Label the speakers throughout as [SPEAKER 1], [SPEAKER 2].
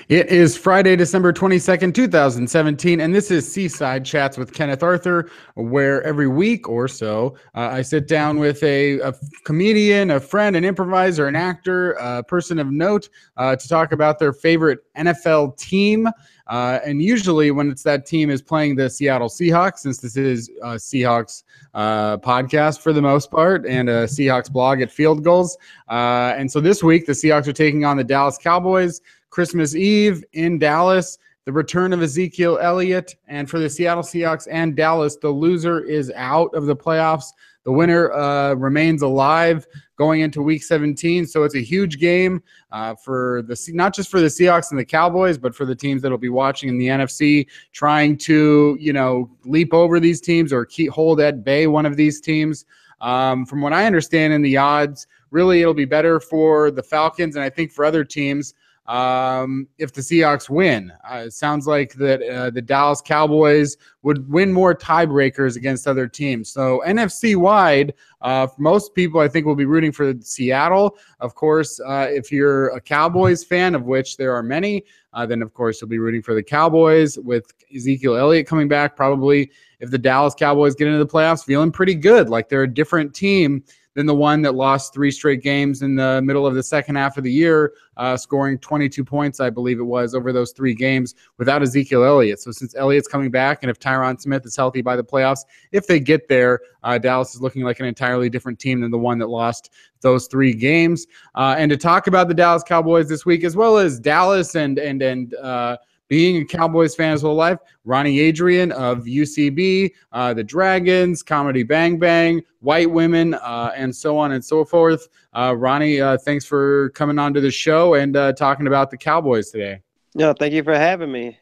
[SPEAKER 1] It is Friday, December 22nd, 2017, and this is Seaside Chats with Kenneth Arthur, where every week or so I sit down with a comedian, a friend, an improviser, an actor, a person of note to talk about their favorite NFL team. And usually, when it's that team is playing the Seattle Seahawks, since this is a Seahawks podcast for the most part, and a Seahawks blog at Field Goals. And so this week, the Seahawks are taking on the Dallas Cowboys. Christmas Eve in Dallas, the return of Ezekiel Elliott. And for the Seattle Seahawks and Dallas, the loser is out of the playoffs. The winner remains alive going into Week 17. So it's a huge game for not just for the Seahawks and the Cowboys, but for the teams that will be watching in the NFC, trying to leap over these teams or hold at bay one of these teams. From what I understand in the odds, really it'll be better for the Falcons, and I think for other teams, if the Seahawks win. It sounds like that the Dallas Cowboys would win more tiebreakers against other teams. So NFC wide, most people I think will be rooting for Seattle. Of course, if you're a Cowboys fan, of which there are many, then of course you'll be rooting for the Cowboys with Ezekiel Elliott coming back. Probably if the Dallas Cowboys get into the playoffs, feeling pretty good, like they're a different team than the one that lost 3 straight games in the middle of the second half of the year, scoring 22 points, I believe it was, over those 3 games without Ezekiel Elliott. So since Elliott's coming back, and if Tyron Smith is healthy by the playoffs, if they get there, Dallas is looking like an entirely different team than the one that lost those 3 games. And to talk about the Dallas Cowboys this week, as well as Dallas and being a Cowboys fan his whole life, Ronnie Adrian of UCB, the Dragons, Comedy Bang Bang, White Women, and so on and so forth. Ronnie, thanks for coming on to the show and talking about the Cowboys today.
[SPEAKER 2] No, thank you for having me.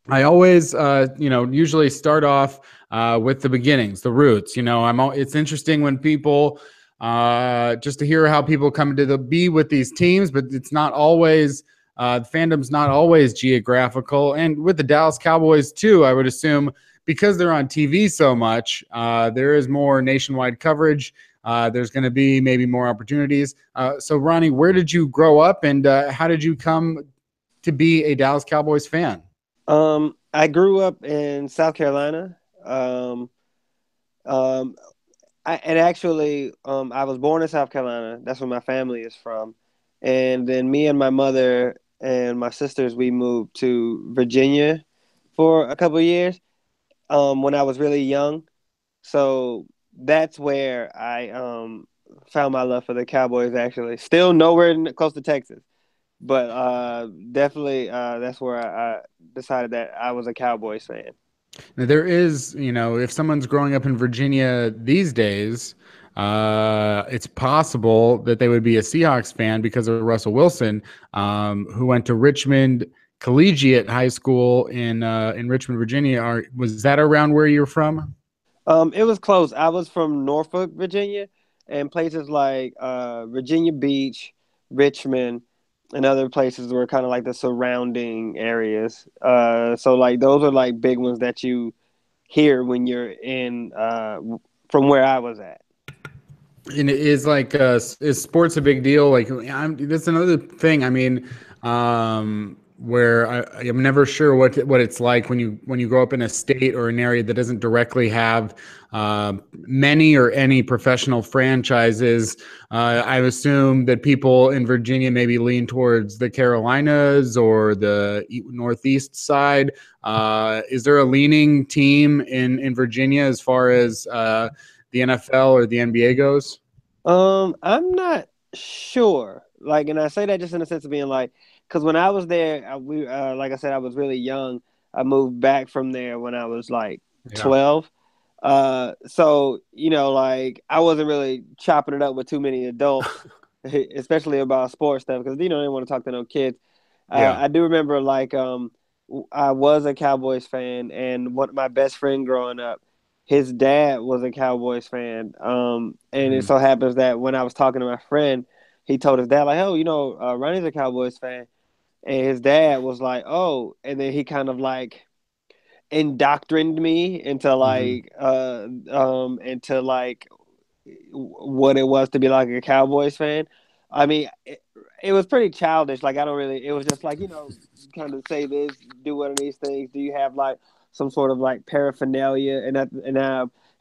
[SPEAKER 1] I always, usually start off with the beginnings, the roots. It's interesting when people, just to hear how people come to be with these teams, but it's not always. The fandom's not always geographical. And with the Dallas Cowboys, too, I would assume because they're on TV so much, there is more nationwide coverage. There's going to be maybe more opportunities. So, Ronnie, where did you grow up and how did you come to be a Dallas Cowboys fan?
[SPEAKER 2] I grew up in South Carolina. I was born in South Carolina. That's where my family is from. And then me and my mother and my sisters, we moved to Virginia for a couple of years when I was really young. So that's where I found my love for the Cowboys, actually. Still nowhere close to Texas. But definitely that's where I decided that I was a Cowboys fan.
[SPEAKER 1] Now, there is, if someone's growing up in Virginia these days, it's possible that they would be a Seahawks fan because of Russell Wilson, who went to Richmond Collegiate High School in Richmond, Virginia. Was that around where you're from?
[SPEAKER 2] It was close. I was from Norfolk, Virginia, and places like Virginia Beach, Richmond, and other places were kind of like the surrounding areas. So like those are like big ones that you hear when you're in from where I was at.
[SPEAKER 1] And is is sports a big deal? That's another thing. I mean, where I'm never sure what it's like when you grow up in a state or an area that doesn't directly have many or any professional franchises. I assume that people in Virginia maybe lean towards the Carolinas or the Northeast side. Is there a leaning team in Virginia as far as the NFL or the NBA goes?
[SPEAKER 2] I'm not sure. And I say that just in the sense of being because when I was there, like I said, I was really young. I moved back from there when I was 12. So I wasn't really chopping it up with too many adults, especially about sports stuff, because they didn't want to talk to no kids. I do remember I was a Cowboys fan, and my best friend growing up, his dad was a Cowboys fan. And it so happens that when I was talking to my friend, he told his dad, Ronnie's a Cowboys fan. And his dad was like, oh. And then he kind of indoctrined me into what it was to be a Cowboys fan. I mean, it was pretty childish. Like I don't really. It was just like kind of say this, do one of these things. Do you have like some sort of like paraphernalia? And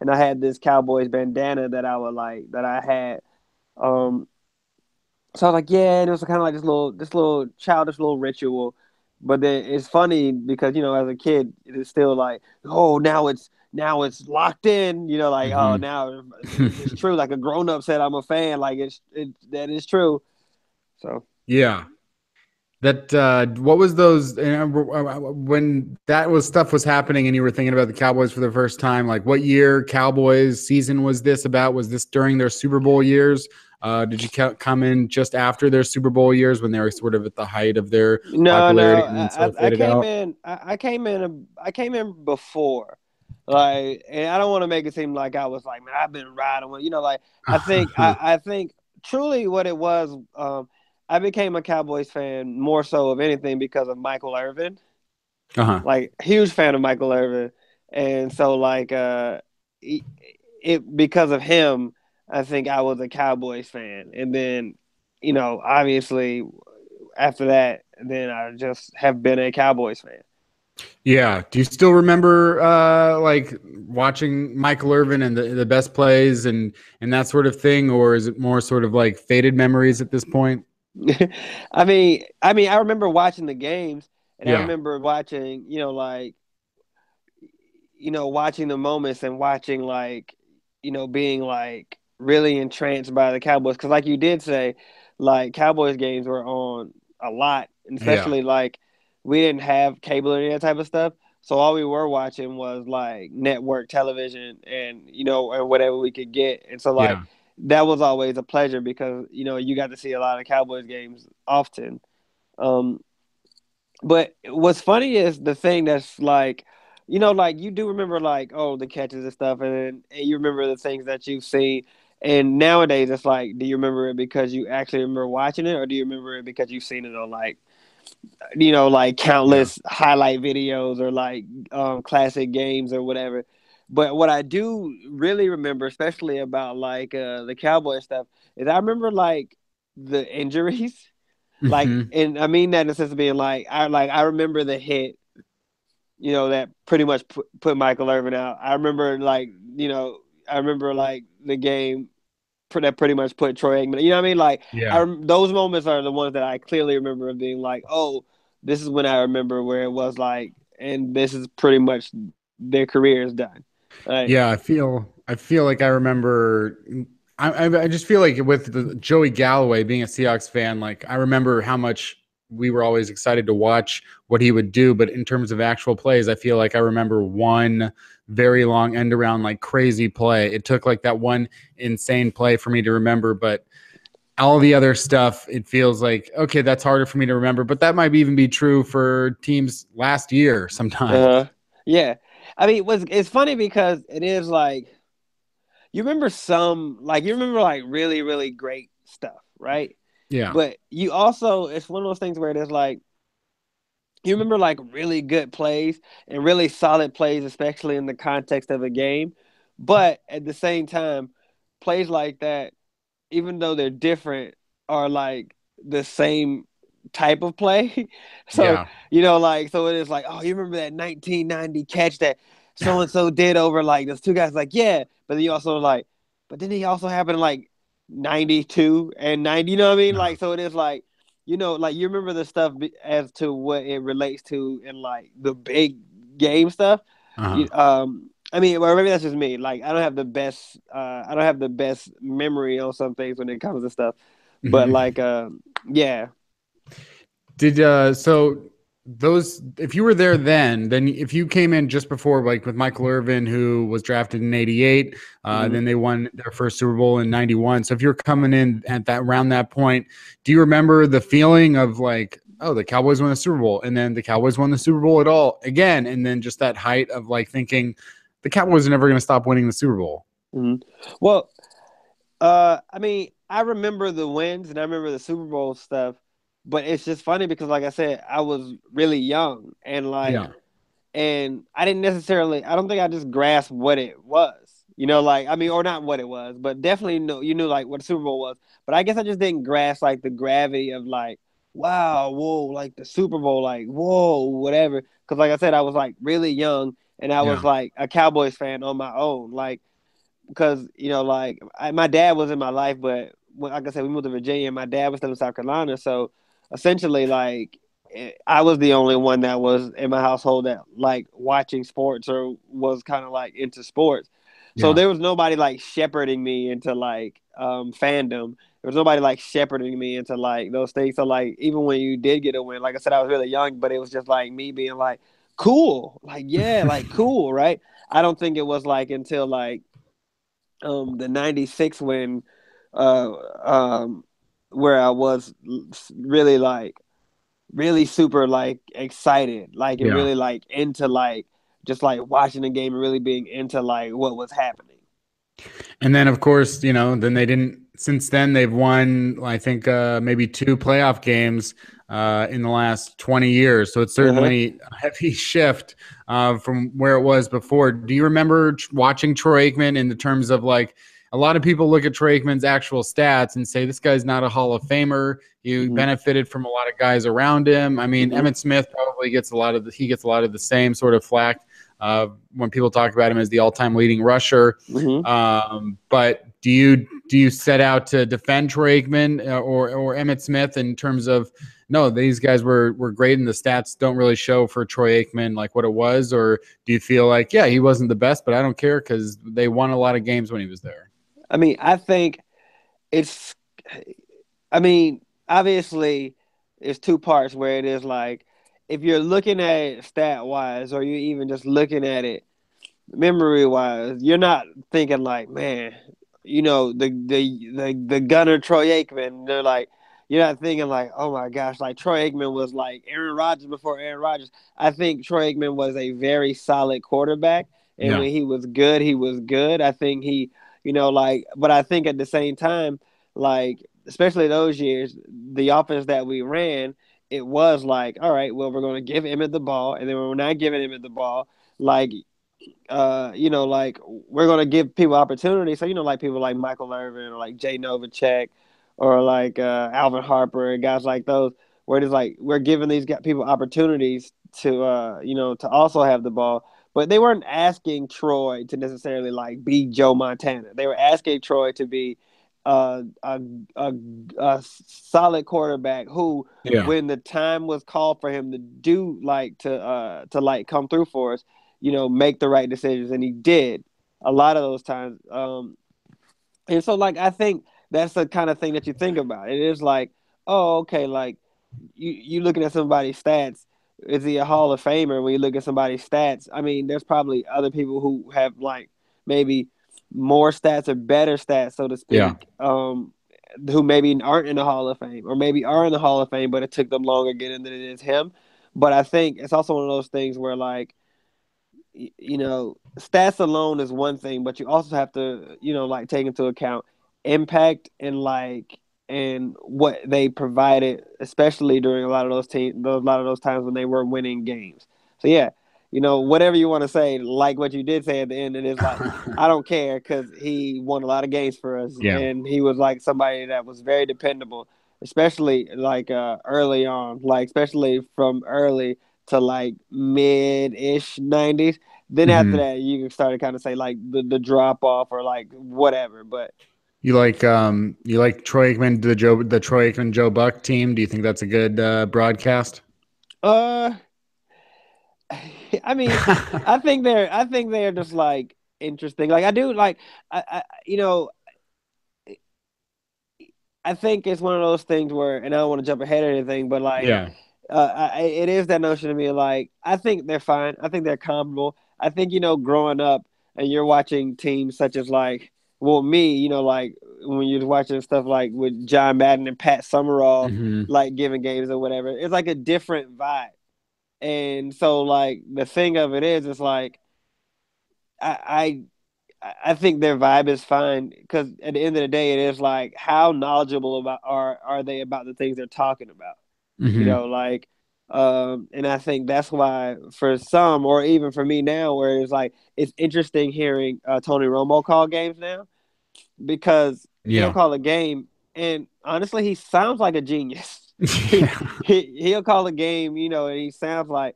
[SPEAKER 2] I had this Cowboys bandana that I would like that I had. Um, so I was like, yeah, and it was kind of like this little childish little ritual. But then it's funny because as a kid, it's still like, oh, now it's locked in. Like oh,
[SPEAKER 1] Hmm.
[SPEAKER 2] now it's true. Like a grown up said, I'm a fan. Like that is true. So
[SPEAKER 1] Yeah. That what was those when that was stuff was happening and you were thinking about the Cowboys for the first time? Like, what year Cowboys season was this about? Was this during their Super Bowl years? Did you come in just after their Super Bowl years when they were sort of at the height of their
[SPEAKER 2] no,
[SPEAKER 1] popularity and then sort of
[SPEAKER 2] I
[SPEAKER 1] faded
[SPEAKER 2] came
[SPEAKER 1] out?
[SPEAKER 2] in. I came in before. Like, and I don't want to make it seem like I was like, man, I've been riding with, like, I think truly what it was, I became a Cowboys fan more so of anything because of Michael Irvin.
[SPEAKER 1] Uh-huh.
[SPEAKER 2] Like, huge fan of Michael Irvin. And so, like, because of him, I think I was a Cowboys fan. And then, obviously after that, then I just have been a Cowboys fan.
[SPEAKER 1] Yeah. Do you still remember like watching Michael Irvin and the best plays and that sort of thing, or is it more sort of like faded memories at this point?
[SPEAKER 2] I remember watching the games, and I
[SPEAKER 1] Yeah.
[SPEAKER 2] remember watching, watching the moments and watching like, being like really entranced by the Cowboys. Because like you did say, like Cowboys games were on a lot, and
[SPEAKER 1] Yeah.
[SPEAKER 2] especially like we didn't have cable or any of that type of stuff. So all we were watching was like network television and and whatever we could get. And so like
[SPEAKER 1] Yeah.
[SPEAKER 2] that was always a pleasure because you got to see a lot of Cowboys games often. Um, but what's funny is the thing that's like, like you do remember like, oh, the catches and stuff, and you remember the things that you've seen. And nowadays, it's like, do you remember it because you actually remember watching it, or do you remember it because you've seen it on like, like
[SPEAKER 1] Yeah.
[SPEAKER 2] countless highlight videos or like classic games or whatever? But what I do really remember, especially about like the Cowboy stuff, is I remember like the injuries. Like,
[SPEAKER 1] Hmm.
[SPEAKER 2] and I mean that in the sense of being I remember the hit, that pretty much put Michael Irvin out. I remember I remember like the game that pretty much put Troy Aikman. You know what I mean? Like
[SPEAKER 1] Yeah.
[SPEAKER 2] those moments are the ones that I clearly remember of being like, oh, this is when I remember where it was like, and this is pretty much their career is done. Right?
[SPEAKER 1] Yeah, I feel like I remember. I just feel like with Joey Galloway being a Seahawks fan, like I remember how much we were always excited to watch what he would do. But in terms of actual plays, I feel like I remember one very long end around like crazy play. It took like that one insane play for me to remember, but all the other stuff, it feels like okay, that's harder for me to remember. But that might even be true for teams last year sometimes.
[SPEAKER 2] Uh-huh. Yeah. I mean, it's funny because it is like you remember like really really great stuff, right?
[SPEAKER 1] Yeah,
[SPEAKER 2] But you also it's one of those things where it is like you remember like really good plays and really solid plays, especially in the context of a game. But at the same time, plays like that, even though they're different, are like the same type of play. So,
[SPEAKER 1] yeah,
[SPEAKER 2] like, so it is like, oh, you remember that 1990 catch that so and so did over like those two guys? Like, yeah. But then you also like, but then he also happened in like 92 and 90, you know what I mean?
[SPEAKER 1] uh,
[SPEAKER 2] Like, so it is like, like you remember the stuff as to what it relates to in like the big game stuff.
[SPEAKER 1] uh-huh.
[SPEAKER 2] I mean, well, maybe that's just me. Like, I don't have the best memory on some things when it comes to stuff. But
[SPEAKER 1] Mhm.
[SPEAKER 2] like, yeah.
[SPEAKER 1] Did so those if you were there then if you came in just before like with Michael Irvin who was drafted in 88,
[SPEAKER 2] Mm-hmm.
[SPEAKER 1] then they won their first Super Bowl in 91. So if you're coming in at that around that point, do you remember the feeling of like, oh, the Cowboys won the Super Bowl and then the Cowboys won the Super Bowl at all again and then just that height of like thinking the Cowboys are never going to stop winning the Super Bowl.
[SPEAKER 2] Mm-hmm. Well, I mean, I remember the wins and I remember the Super Bowl stuff, but it's just funny because, like I said, I was really young and
[SPEAKER 1] Yeah.
[SPEAKER 2] I didn't necessarily, I don't think I just grasped what it was. Like I mean, or not what it was, but definitely you knew like what the Super Bowl was. But I guess I just didn't grasp like the gravity of like, wow, whoa, like the Super Bowl, like whoa, whatever. Because like I said, I was like really young, and I was
[SPEAKER 1] Yeah.
[SPEAKER 2] like a Cowboys fan on my own, like because like my dad was in my life, but like I said, we moved to Virginia. And my dad was still in South Carolina, so essentially, like I was the only one that was in my household that like watching sports or was kind of like into sports. So
[SPEAKER 1] Yeah.
[SPEAKER 2] there was nobody like shepherding me into like fandom. There was nobody like shepherding me into like those things. So like even when you did get a win, like I said, I was really young, but it was just like me being like cool, like yeah, like cool, right? I don't think it was like until like the '96 win, uh, um, where I was really like really super like excited, like and
[SPEAKER 1] Yeah.
[SPEAKER 2] really like into like just like watching the game and really being into like what was happening.
[SPEAKER 1] And then, of course, then they didn't. Since then, they've won, I think, maybe two playoff games in the last 20 years. So it's
[SPEAKER 2] Uh-huh.
[SPEAKER 1] certainly a heavy shift from where it was before. Do you remember watching Troy Aikman in the terms of like a lot of people look at Troy Aikman's actual stats and say this guy's not a Hall of Famer. He
[SPEAKER 2] Mm-hmm.
[SPEAKER 1] benefited from a lot of guys around him. I mean,
[SPEAKER 2] Mm-hmm.
[SPEAKER 1] Emmitt Smith probably gets a lot of the same sort of flack when people talk about him as the all-time leading rusher.
[SPEAKER 2] Mm-hmm.
[SPEAKER 1] But do you set out to defend Troy Aikman or Emmitt Smith in terms of no, these guys were great and the stats don't really show for Troy Aikman like what it was, or do you feel like yeah he wasn't the best, but I don't care because they won a lot of games when he was there?
[SPEAKER 2] I mean, I think it's. I mean, obviously, it's two parts where it is like if you're looking at it stat wise, or you're even just looking at it memory wise, you're not thinking like, man, the gunner Troy Aikman. They're like, you're not thinking like, oh my gosh, like Troy Aikman was like Aaron Rodgers before Aaron Rodgers. I think Troy Aikman was a very solid quarterback, and
[SPEAKER 1] Yeah,
[SPEAKER 2] when he was good, he was good. I think he, like, but I think at the same time, like, especially those years, the offense that we ran, it was like, all right, well, we're going to give Emmett the ball, and then we're not giving Emmett the ball. Like like we're gonna give people opportunities. So like people like Michael Irvin or like Jay Novacek or like Alvin Harper and guys like those, where it's like we're giving these people opportunities to to also have the ball. But they weren't asking Troy to necessarily like be Joe Montana. They were asking Troy to be a, a, a solid quarterback who,
[SPEAKER 1] yeah,
[SPEAKER 2] when the time was called for him to do like to like come through for us, make the right decisions, and he did a lot of those times. And so, like, I think that's the kind of thing that you think about. It is like, oh, okay, like you looking at somebody's stats. Is he a Hall of Famer? When you look at somebody's stats, I mean, there's probably other people who have like maybe more stats or better stats, so to
[SPEAKER 1] yeah.
[SPEAKER 2] speak, who maybe aren't in the Hall of Fame or maybe are in the Hall of Fame, but it took them longer to get in than it is him. But I think it's also one of those things where like stats alone is one thing, but you also have to, like take into account impact and like and what they provided, especially during a lot of those times when they were winning games. So yeah, whatever you want to say, like what you did say at the end, it is like I don't care because he won a lot of games for us,
[SPEAKER 1] Yeah.
[SPEAKER 2] and he was like somebody that was very dependable, especially like early on, like especially from early to like mid-ish '90s. Then after
[SPEAKER 1] Hmm.
[SPEAKER 2] that, you can start to kind of say like the drop off or like whatever. But
[SPEAKER 1] You like Troy Aikman, the Troy Aikman Joe Buck team? Do you think that's a good broadcast?
[SPEAKER 2] uh, I mean, I think they're just like interesting. Like I do like I I think it's one of those things where, and I don't want to jump ahead or anything, but like,
[SPEAKER 1] Yeah.
[SPEAKER 2] it is that notion to me. Like, I think they're fine. I think they're comparable. I think growing up and you're watching teams such as like, well, me, like when you're watching stuff like with John Madden and Pat Summerall,
[SPEAKER 1] Hmm.
[SPEAKER 2] like giving games or whatever, it's like a different vibe. And so, like, the thing of it is, it's like I I think their vibe is fine because at the end of the day, it is like how knowledgeable about are they about the things they're talking about.
[SPEAKER 1] Hmm.
[SPEAKER 2] Like And I think that's why for some, or even for me now, where it's like it's interesting hearing Tony Romo call games now because he'll
[SPEAKER 1] Yeah.
[SPEAKER 2] call a game, and honestly, he sounds like a genius.
[SPEAKER 1] Yeah.
[SPEAKER 2] He'll call a game, and he sounds like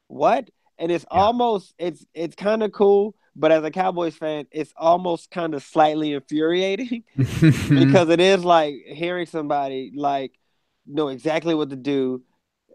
[SPEAKER 2] what? And it's
[SPEAKER 1] Yeah.
[SPEAKER 2] almost it's kind of cool, but as a Cowboys fan, it's almost kind of slightly infuriating because it is like hearing somebody like know exactly what to do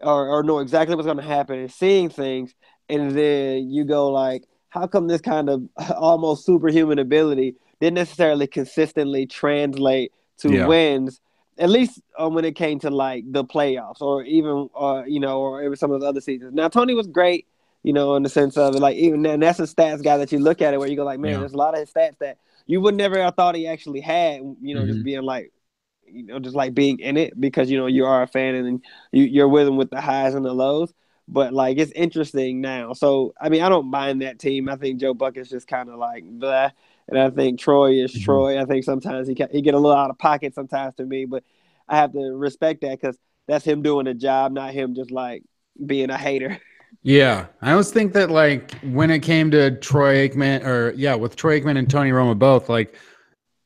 [SPEAKER 2] or know exactly what's going to happen and seeing things, and then you go like, how come this kind of almost superhuman ability didn't necessarily consistently translate to
[SPEAKER 1] Yeah.
[SPEAKER 2] wins, at least when it came to like the playoffs or even or even some of the other seasons. Now Tony was great, in the sense of like even and that's a stats guy that you look at it where you go like, man,
[SPEAKER 1] Yeah.
[SPEAKER 2] there's a lot of his stats that you would never have thought he actually had, just
[SPEAKER 1] Hmm.
[SPEAKER 2] being like, just like being in it because you are a fan and you're with them with the highs and the lows. But like it's interesting now. So I mean, I don't mind that team. I think Joe Buck is just kind of like blah, and I think Troy is
[SPEAKER 1] Hmm.
[SPEAKER 2] Troy. I think sometimes he get a little out of pocket sometimes to me, but I have to respect that because that's him doing a job, not him just like being a hater.
[SPEAKER 1] Yeah, I always think that like when it came to Troy Aikman, or yeah, with Troy Aikman and Tony Romo both, like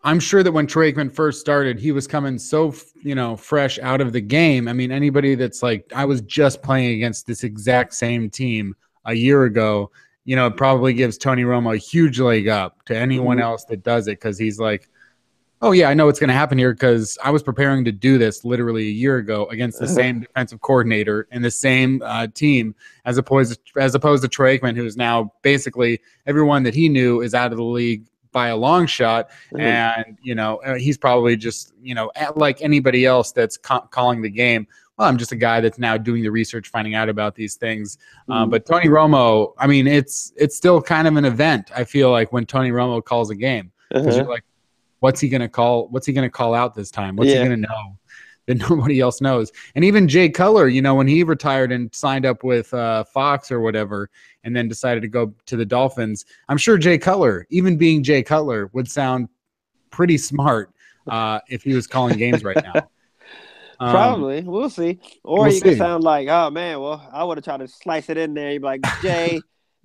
[SPEAKER 1] I'm sure that when Troy Aikman first started, he was coming so fresh out of the game. I mean, anybody that's like, I was just playing against this exact same team a year ago, it probably gives Tony Romo a huge leg up to anyone
[SPEAKER 2] Mm-hmm.
[SPEAKER 1] else that does it because he's like, oh yeah, I know what's going to happen here because I was preparing to do this literally a year ago against the same defensive coordinator and the same team, as opposed to Troy Aikman, who's now basically everyone that he knew is out of the league by a long shot, and he's probably just like anybody else that's calling the game. Well, I'm just a guy that's now doing the research, finding out about these things.
[SPEAKER 2] Mm-hmm.
[SPEAKER 1] But Tony Romo, I mean, it's still kind of an event. I feel like when Tony Romo calls a game because you're
[SPEAKER 2] Uh-huh.
[SPEAKER 1] like, what's he gonna call? What's he gonna call out this time? What's he
[SPEAKER 2] Yeah.
[SPEAKER 1] gonna know that nobody else knows? And even Jay Cutler, when he retired and signed up with Fox or whatever, and then decided to go to the Dolphins, I'm sure Jay Cutler, even being Jay Cutler, would sound pretty smart if he was calling games right now.
[SPEAKER 2] Probably. We'll see. Or
[SPEAKER 1] We'll
[SPEAKER 2] you could
[SPEAKER 1] see.
[SPEAKER 2] sound like, oh man, well, I would have tried to slice it in there. You'd be like,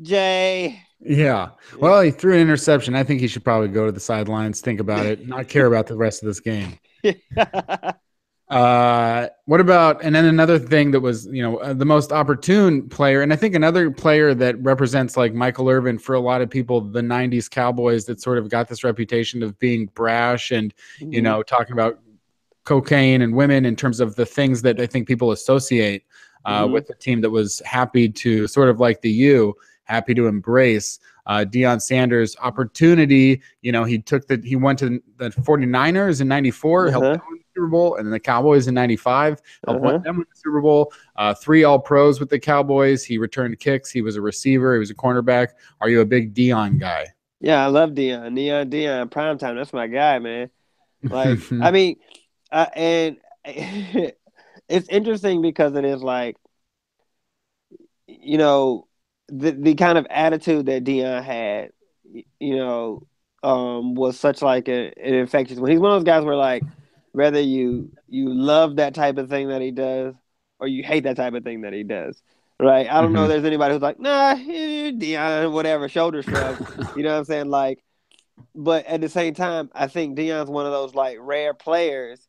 [SPEAKER 2] Jay.
[SPEAKER 1] Yeah. Well, he threw an interception. I think he should probably go to the sidelines, think about it, not care about the rest of this game. What about, and then another thing that was, the most opportune player, and I think another player that represents like Michael Irvin for a lot of people, the 90s Cowboys that sort of got this reputation of being brash and,
[SPEAKER 2] Mm-hmm.
[SPEAKER 1] talking about cocaine and women in terms of the things that I think people associate
[SPEAKER 2] Mm-hmm.
[SPEAKER 1] with the team that was happy to sort of like the U, happy to embrace Deion Sanders' opportunity. He went to the 49ers in 94, helped
[SPEAKER 2] Uh-huh.
[SPEAKER 1] them win the Super Bowl, and then the Cowboys in 95, helped
[SPEAKER 2] Uh-huh.
[SPEAKER 1] them win the Super Bowl. 3 All-Pros with the Cowboys. He returned kicks. He was a receiver. He was a cornerback. Are you a big Deion guy?
[SPEAKER 2] Yeah, I love Dion. Dion, primetime. That's my guy, man. Like, I mean, and it's interesting because it is like, you know, the kind of attitude that Dion had, was such like an infectious one. He's one of those guys where like whether you love that type of thing that he does or you hate that type of thing that he does. Right. I don't know if
[SPEAKER 1] Mhm.
[SPEAKER 2] there's anybody who's like, nah, Dion, whatever, shoulder shrug. You know what I'm saying? Like, but at the same time, I think Dion's one of those like rare players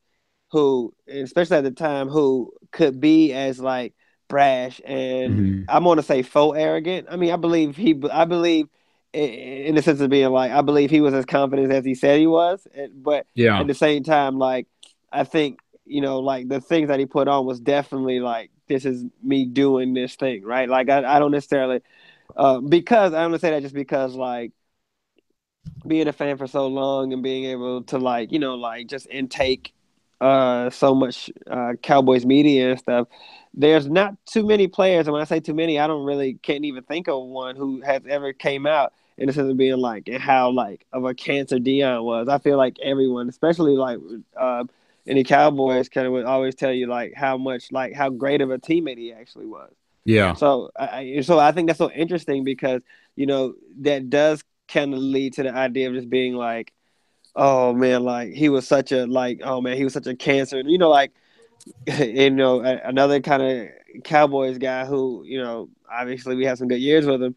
[SPEAKER 2] who, especially at the time, who could be as like brash and
[SPEAKER 1] Mhm.
[SPEAKER 2] I'm going to say faux arrogant. I mean, I believe in the sense of being like, I believe he was as confident as he said he was, but
[SPEAKER 1] Yeah.
[SPEAKER 2] at the same time, like, I think like the things that he put on was definitely like, this is me doing this thing, right? Like, I don't necessarily, because I don't say that just because like being a fan for so long and being able to like like just intake so much Cowboys media and stuff. There's not too many players, and when I say too many, I don't really can't even think of one who has ever came out in the sense of being like and how like of a cancer Dion was. I feel like everyone, especially like any Cowboys, kind of would always tell you like how much like how great of a teammate he actually was.
[SPEAKER 1] Yeah.
[SPEAKER 2] So I think that's so interesting because that does kind of lead to the idea of just being like, oh man, like he was such a like, oh man, he was such a cancer. Like Another kind of Cowboys guy who, obviously we have some good years with him,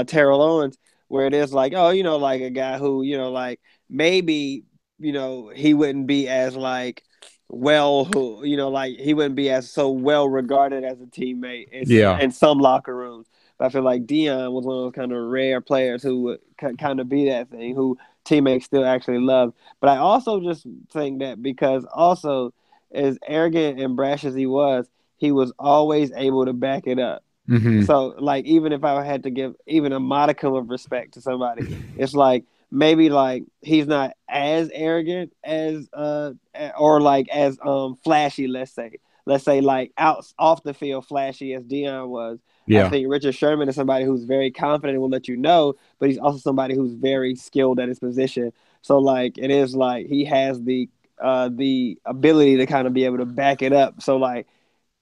[SPEAKER 2] Terrell Owens, where it is like, oh, like a guy who, like maybe, he wouldn't be as like who, like he wouldn't be as so well regarded as a teammate
[SPEAKER 1] Yeah.
[SPEAKER 2] in some locker rooms. But I feel like Dion was one of those kind of rare players who would kind of be that thing, who teammates still actually love. But I also just think that because also as arrogant and brash as he was always able to back it up.
[SPEAKER 1] Mm-hmm.
[SPEAKER 2] So, like, even if I had to give even a modicum of respect to somebody, it's like maybe like he's not as arrogant as or like as flashy. Let's say like out off the field flashy as Dion was. I
[SPEAKER 1] Yeah.
[SPEAKER 2] think Richard Sherman is somebody who's very confident and will let you know, but he's also somebody who's very skilled at his position. So like it is like he has the ability to kind of be able to back it up. So like,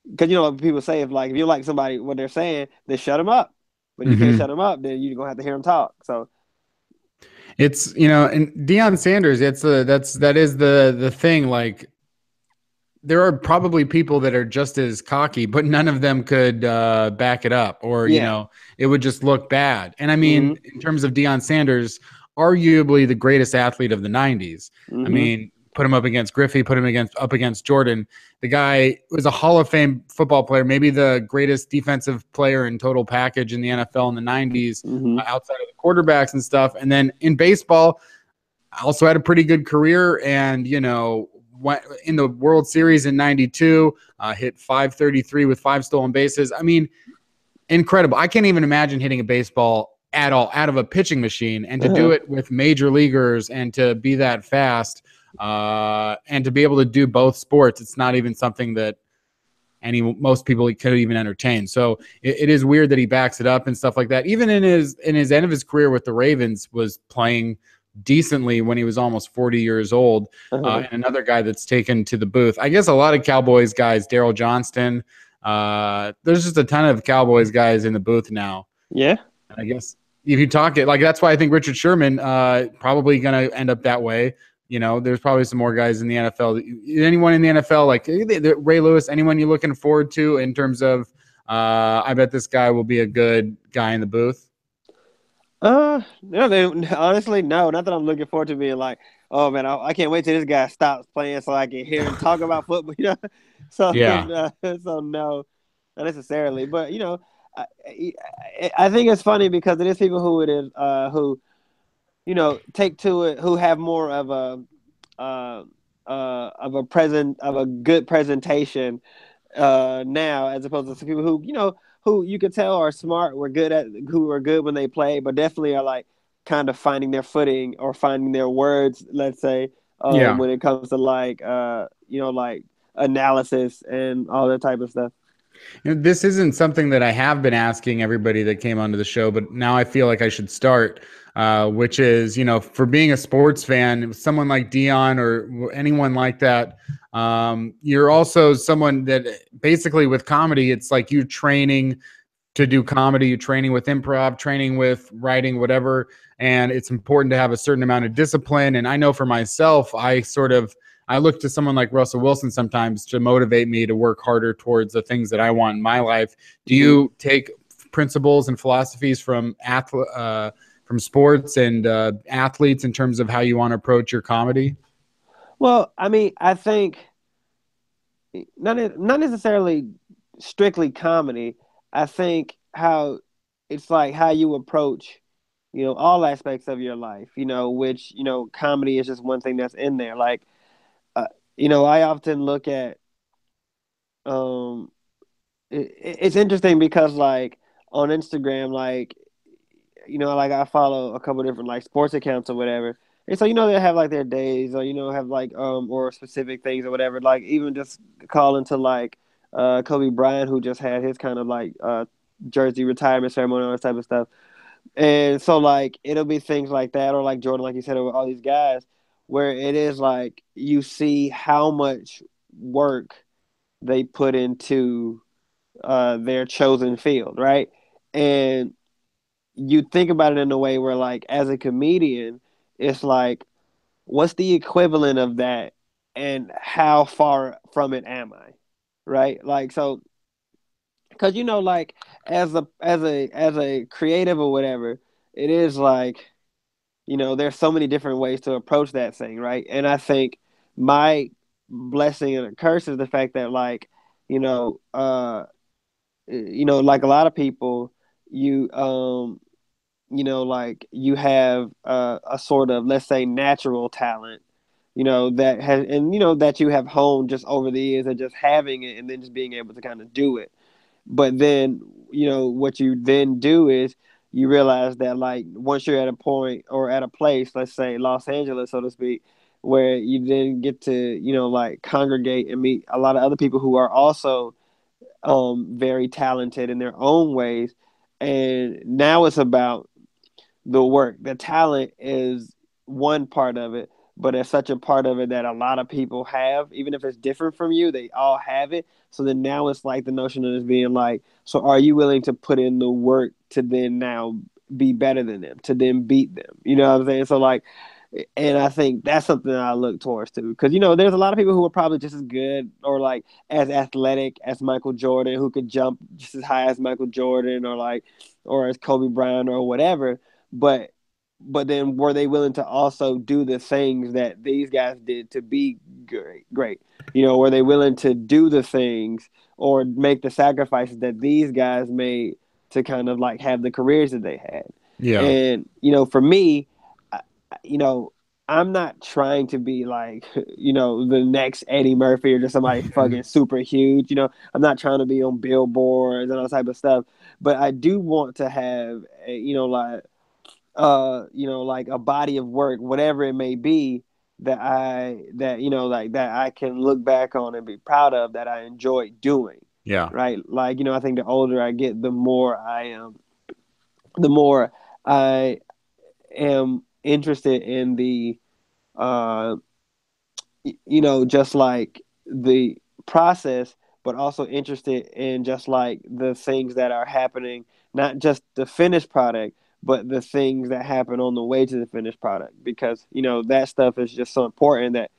[SPEAKER 2] because people say if you like somebody what they're saying, then shut them up. But if you can't
[SPEAKER 1] Mm-hmm.
[SPEAKER 2] shut them up, then you're gonna have to hear them talk. So
[SPEAKER 1] It's and Deion Sanders, that is the thing. Like there are probably people that are just as cocky, but none of them could back it up, or
[SPEAKER 2] yeah,
[SPEAKER 1] it would just look bad. And I
[SPEAKER 2] mm-hmm,
[SPEAKER 1] mean, in terms of Deion Sanders, arguably the greatest athlete of the '90s. I
[SPEAKER 2] mm-hmm,
[SPEAKER 1] mean, put him up against Griffey, put him up against Jordan. The guy was a Hall of Fame football player, maybe the greatest defensive player in total package in the NFL in the '90s,
[SPEAKER 2] mm-hmm,
[SPEAKER 1] outside of the quarterbacks and stuff. And then in baseball, also had a pretty good career, and went in the World Series in '92, hit 533 with 5 stolen bases. I mean, incredible. I can't even imagine hitting a baseball at all out of a pitching machine, and to do
[SPEAKER 2] uh-huh,
[SPEAKER 1] it with major leaguers and to be that fast, and to be able to do both sports. It's not even something that most people could even entertain. So it is weird that he backs it up and stuff like that. Even in his end of his career with the Ravens, was playing decently when he was almost 40 years old.
[SPEAKER 2] uh-huh.
[SPEAKER 1] And another guy that's taken to the booth. I guess a lot of Cowboys guys, Daryl Johnston. There's just a ton of Cowboys guys in the booth now.
[SPEAKER 2] Yeah.
[SPEAKER 1] And I guess if you talk it, like that's why I think Richard Sherman probably going to end up that way. There's probably some more guys in the NFL. Anyone in the NFL, like Ray Lewis, anyone you're looking forward to in terms of, I bet this guy will be a good guy in the booth?
[SPEAKER 2] No, honestly, no. Not that I'm looking forward to being like, oh man, I can't wait till this guy stops playing so I can hear him talk about football. So
[SPEAKER 1] Yeah.
[SPEAKER 2] so no, not necessarily. But I, I think it's funny because it is people who it is who take to it, who have more of a good presentation now, as opposed to some people who who you could tell are smart, who are good when they play, but definitely are like kind of finding their footing or finding their words. Let's say
[SPEAKER 1] Yeah.
[SPEAKER 2] when it comes to like like analysis and all that type of stuff.
[SPEAKER 1] This isn't something that I have been asking everybody that came onto the show, but now I feel like I should start, which is, for being a sports fan, someone like Dion or anyone like that, you're also someone that basically with comedy, it's like you training to do comedy, you training with improv, training with writing, whatever. And it's important to have a certain amount of discipline. And I know for myself, I look to someone like Russell Wilson sometimes to motivate me to work harder towards the things that I want in my life. Do
[SPEAKER 2] Mm-hmm.
[SPEAKER 1] you take principles and philosophies from sports and athletes in terms of how you want to approach your comedy?
[SPEAKER 2] Well, I mean, I think not necessarily strictly comedy. I think how it's like how you approach, all aspects of your life. Which comedy is just one thing that's in there. Like, uh, I often look at it's interesting because like on Instagram, like like I follow a couple different like sports accounts or whatever. And so they have like their days or have like or specific things or whatever. Like even just calling to like Kobe Bryant who just had his kind of like jersey retirement ceremony, all that type of stuff. And so like it'll be things like that or like Jordan, like you said, with all these guys, where it is like you see how much work they put into their chosen field, right? And you think about it in a way where like as a comedian it's like what's the equivalent of that and how far from it am I, right? Like, so, because like, as a creative or whatever, it is like, there's so many different ways to approach that thing, right? And I think my blessing and a curse is the fact that, like, you know, uh, like a lot of people, you like, you have a sort of, let's say, natural talent, that has, and that you have honed just over the years of just having it and then just being able to kind of do it. But then, what you then do is you realize that, like, once you're at a point or at a place, let's say Los Angeles, so to speak, where you then get to, like, congregate and meet a lot of other people who are also very talented in their own ways. And now it's about the work. The talent is one part of it, but it's such a part of it that a lot of people have, even if it's different from you, they all have it. So then now it's like the notion of this being like, so are you willing to put in the work to then now be better than them, to then beat them? You know what I'm saying? So, like, and I think that's something that I look towards too, because there's a lot of people who are probably just as good or like as athletic as Michael Jordan, who could jump just as high as Michael Jordan, or like, or as Kobe Bryant or whatever. But then, were they willing to also do the things that these guys did to be great? Great, were they willing to do the things or make the sacrifices that these guys made to kind of like have the careers that they had?
[SPEAKER 1] Yeah.
[SPEAKER 2] And for me, you know, I'm not trying to be like, the next Eddie Murphy or just somebody fucking super huge. I'm not trying to be on billboards and all type of stuff. But I do want to have, like a body of work, whatever it may be, that I can look back on and be proud of, that I enjoy doing.
[SPEAKER 1] Yeah.
[SPEAKER 2] Right. Like, I think the older I get, the more I am interested in the uh just like the process, but also interested in just like the things that are happening, not just the finished product, but the things that happen on the way to the finished product, because that stuff is just so important, that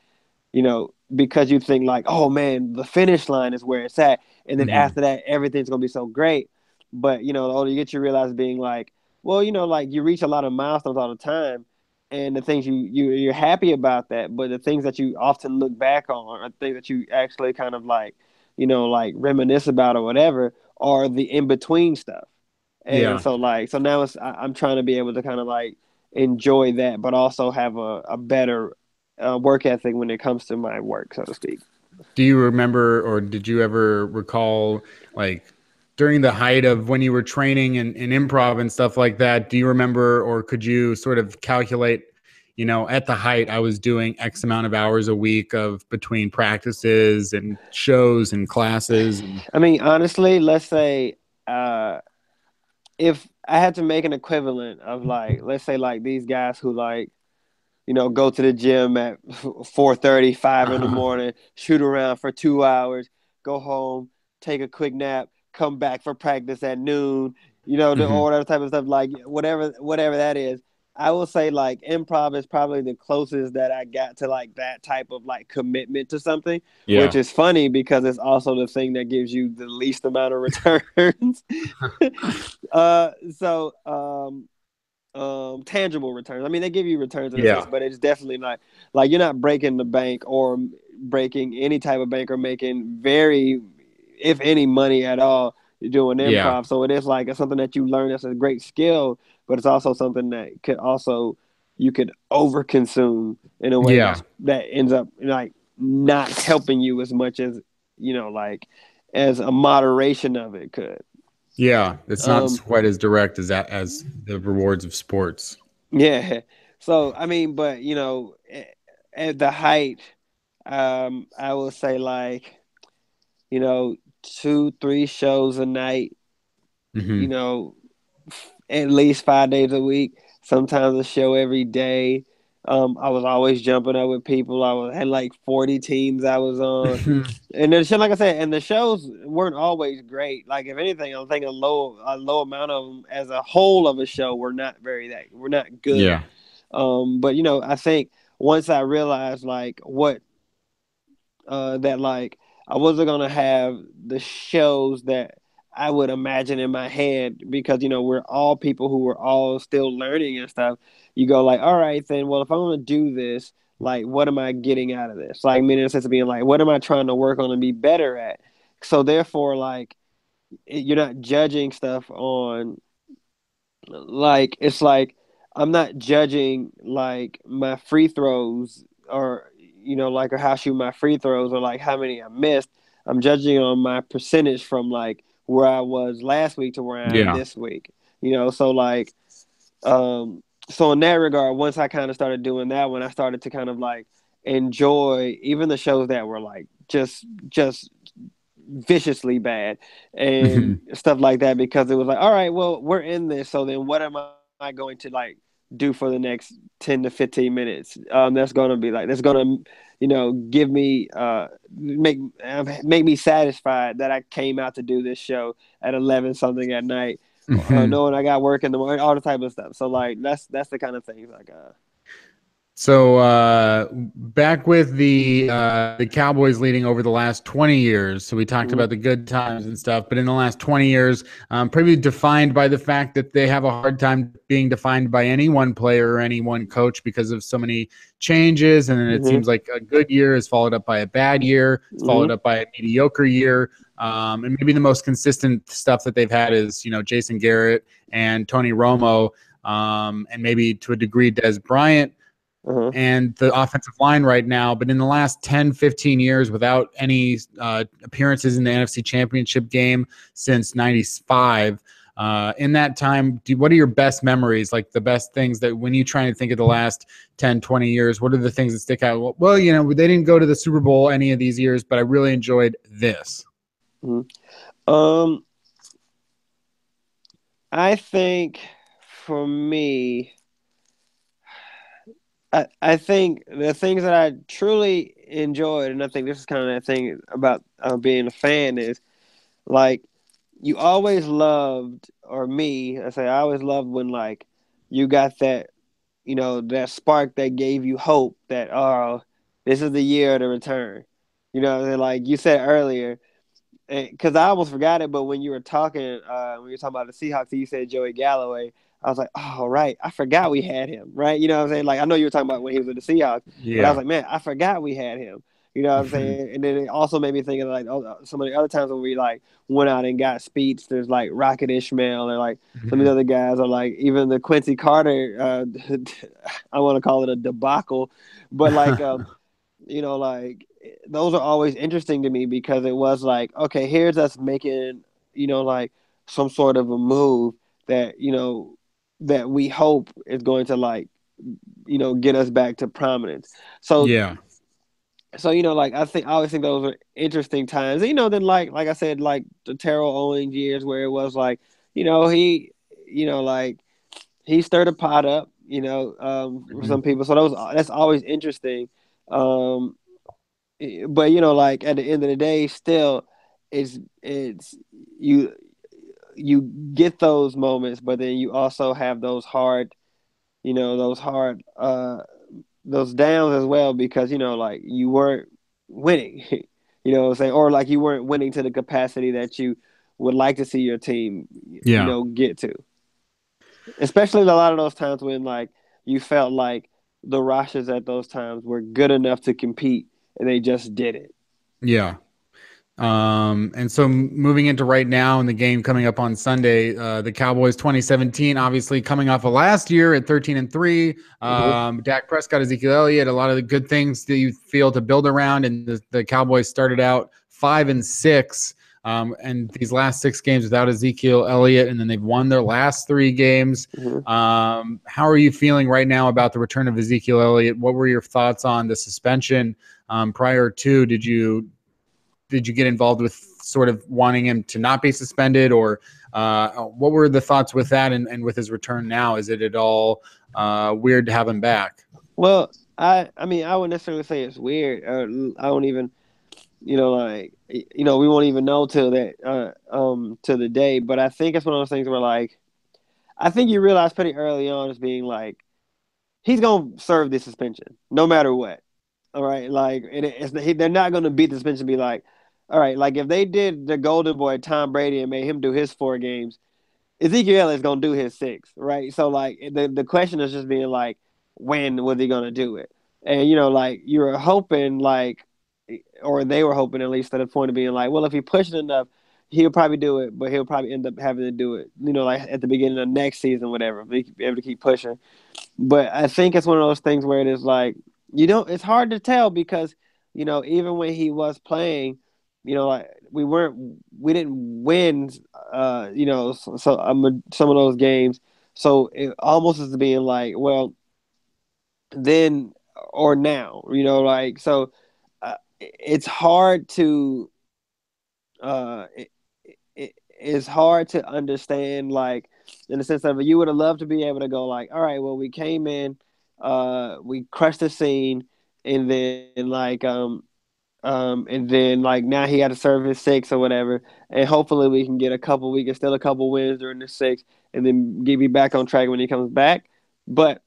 [SPEAKER 2] because you think like, oh man, the finish line is where it's at, and then
[SPEAKER 1] Hmm.
[SPEAKER 2] after that everything's gonna be so great. But the older you get, you realize being like, well, like, you reach a lot of milestones all the time, and the things you're happy about that, but the things that you often look back on, or things that you actually kind of like, like reminisce about or whatever, are the in between stuff. And
[SPEAKER 1] Yeah.
[SPEAKER 2] so, like, so now I'm trying to be able to kind of like enjoy that, but also have a better work ethic when it comes to my work, so to speak.
[SPEAKER 1] Do you remember, or did you ever recall, like, during the height of when you were training in improv and stuff like that? Do you remember, or could you sort of calculate, at the height, I was doing X amount of hours a week of between practices and shows and classes? And
[SPEAKER 2] I mean, honestly, let's say, uh, if I had to make an equivalent of, like, let's say, like, these guys who, like, go to the gym at 4:30, 5 in the morning, shoot around for 2 hours, go home, take a quick nap, come back for practice at noon, or
[SPEAKER 1] Mhm.
[SPEAKER 2] whatever type of stuff, like whatever that is. I will say, like, improv is probably the closest that I got to like that type of like commitment to something, which
[SPEAKER 1] Yeah.
[SPEAKER 2] is funny because it's also the thing that gives you the least amount of returns. So tangible returns. I mean, they give you returns in a sense,
[SPEAKER 1] Yeah.
[SPEAKER 2] but it's definitely not like you're not breaking the bank or breaking any type of bank or making very, if any, money at all. You're doing
[SPEAKER 1] Yeah.
[SPEAKER 2] improv, so it is like it's something that you learn. That's a great skill, but it's also something that could also, you could overconsume in a way
[SPEAKER 1] Yeah.
[SPEAKER 2] that ends up like not helping you as much as, like, as a moderation of it could.
[SPEAKER 1] Yeah. It's not
[SPEAKER 2] Um,
[SPEAKER 1] quite as direct as that, as the rewards of sports.
[SPEAKER 2] Yeah. So I mean, but at the height, I will say like, 2, 3 shows a night,
[SPEAKER 1] Hmm.
[SPEAKER 2] at least 5 days a week. Sometimes a show every day. I was always jumping up with people. Had like 40 teams I was on. And the show, like I said, and the shows weren't always great. Like, if anything, I think a low amount of them as a whole of a show were not good.
[SPEAKER 1] Yeah.
[SPEAKER 2] But I think once I realized like what that like I wasn't gonna have the shows that I would imagine in my head because we're all people who were all still learning and stuff. You go like, all right, then, well, if I'm gonna do this, like, what am I getting out of this? Like, meaning in the sense of being like, what am I trying to work on and be better at? So therefore, like, you're not judging stuff on like it's like I'm not judging like my free throws or like or how I shoot my free throws or like how many I missed. I'm judging on my percentage from like where I was last week to where I am
[SPEAKER 1] Yeah.
[SPEAKER 2] this week. So like so in that regard, once I kind of started doing that, when I started to kind of like enjoy even the shows that were like just viciously bad and stuff like that because it was like, all right, well, we're in this, so then what am I going to like do for the next 10 to 15 minutes? That's going to be like that's going to give me make me satisfied that I came out to do this show at 11 something at night, knowing I got work in the morning, all the type of stuff. So like that's the kind of things like
[SPEAKER 1] So back with the Cowboys leading over the last 20 years. So we talked about the good times and stuff, but in the last 20 years, probably defined by the fact that they have a hard time being defined by any one player or any one coach because of so many changes. And then it seems like a good year is followed up by a bad year. It's followed up by a mediocre year. And maybe the most consistent stuff that they've had is, Jason Garrett and Tony Romo, and maybe to a degree Des Bryant. And the offensive line right now. But in the last 10, 15 years, without any appearances in the NFC Championship game since 95, in that time, what are your best memories, like the best things that when you try to think of the last 10, 20 years, what are the things that stick out? Well, they didn't go to the Super Bowl any of these years, but I really enjoyed this.
[SPEAKER 2] I think for me, I think the things that I truly enjoyed, and I think this is kind of that thing about being a fan is like you always loved, or me, I always loved when like you got that, that spark that gave you hope that, oh, this is the year of the return. Like you said earlier, because I almost forgot it, but when you were talking, when you were talking about the Seahawks, you said Joey Galloway. I was like, oh, right. I forgot we had him, right? You know what I'm saying? Like, I know you were talking about when he was with the Seahawks, but I was like, man, I forgot we had him. You know what I'm saying? And then it also made me think of like some of the other times when we like went out and got speedsters like Rocket Ishmael or like some of the other guys or like even the Quincy Carter, I want to call it a debacle, but like, like those are always interesting to me because it was like, okay, here's us making, like some sort of a move that, that we hope is going to like, get us back to prominence. So, like I always think those are interesting times. Then like I said, like the Terrell Owens years where it was like, he, like he stirred a pot up, for some people. So that's always interesting. But like at the end of the day, still, it's you get those moments, but then you also have those hard, those downs as well because like you weren't winning, what I'm saying, or like you weren't winning to the capacity that you would like to see your team, get to. Especially a lot of those times when like you felt like the rosters at those times were good enough to compete and they just didn't.
[SPEAKER 1] Yeah. And so moving into right now in the game coming up on Sunday, the Cowboys 2017, obviously coming off of last year at 13-3, Dak Prescott, Ezekiel Elliott, a lot of the good things that you feel to build around. And the Cowboys started out 5-6, and these last 6 games without Ezekiel Elliott, and then they've won their last 3 games. How are you feeling right now about the return of Ezekiel Elliott? What were your thoughts on the suspension prior to? Did you get involved with sort of wanting him to not be suspended, or what were the thoughts with that and with his return now? Is it at all weird to have him back?
[SPEAKER 2] Well, I mean, I wouldn't necessarily say it's weird. I don't even, we won't even know till that, to the day. But I think it's one of those things where, like, I think you realize pretty early on as being like, he's gonna serve the suspension no matter what. All right, like they're not going to beat the suspension. And be like, all right, like if they did the Golden Boy Tom Brady and made him do his 4 games, Ezekiel is going to do his 6, right? So like the question is just being like, when was he going to do it? And like you're hoping like, or they were hoping at least, to the point of being like, well, if he pushed it enough, he'll probably do it, but he'll probably end up having to do it, like at the beginning of next season, whatever. If he be able to keep pushing. But I think it's one of those things where it is like, it's hard to tell because, even when he was playing, like we didn't win, some of those games. So it almost is being like, well, then or now, like, so it's hard to, uh, it's hard to understand, like, in the sense of, you would have loved to be able to go like, all right, well, we came in, we crushed the scene, and then like now he had to serve his 6 or whatever, and hopefully we can still a couple wins during the 6, and then get me back on track when he comes back. But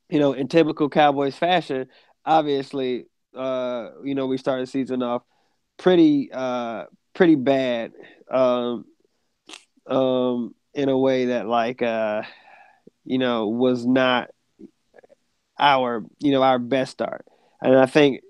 [SPEAKER 2] in typical Cowboys fashion, obviously, we started the season off pretty bad, in a way that, like, was not our best start. And I think,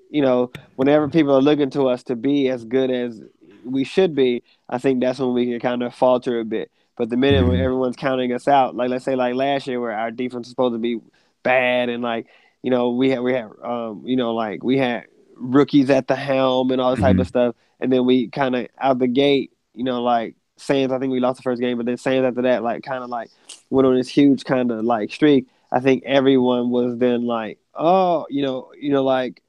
[SPEAKER 2] whenever people are looking to us to be as good as we should be, I think that's when we can kind of falter a bit. But the minute when everyone's counting us out, like, let's say like last year where our defense was supposed to be bad, and like, like we had rookies at the helm and all this type of stuff, and then we kind of out the gate, like Saints, I think we lost the first game, but then Saints after that, like, kind of like went on this huge kind of like streak. I think everyone was then like, oh, like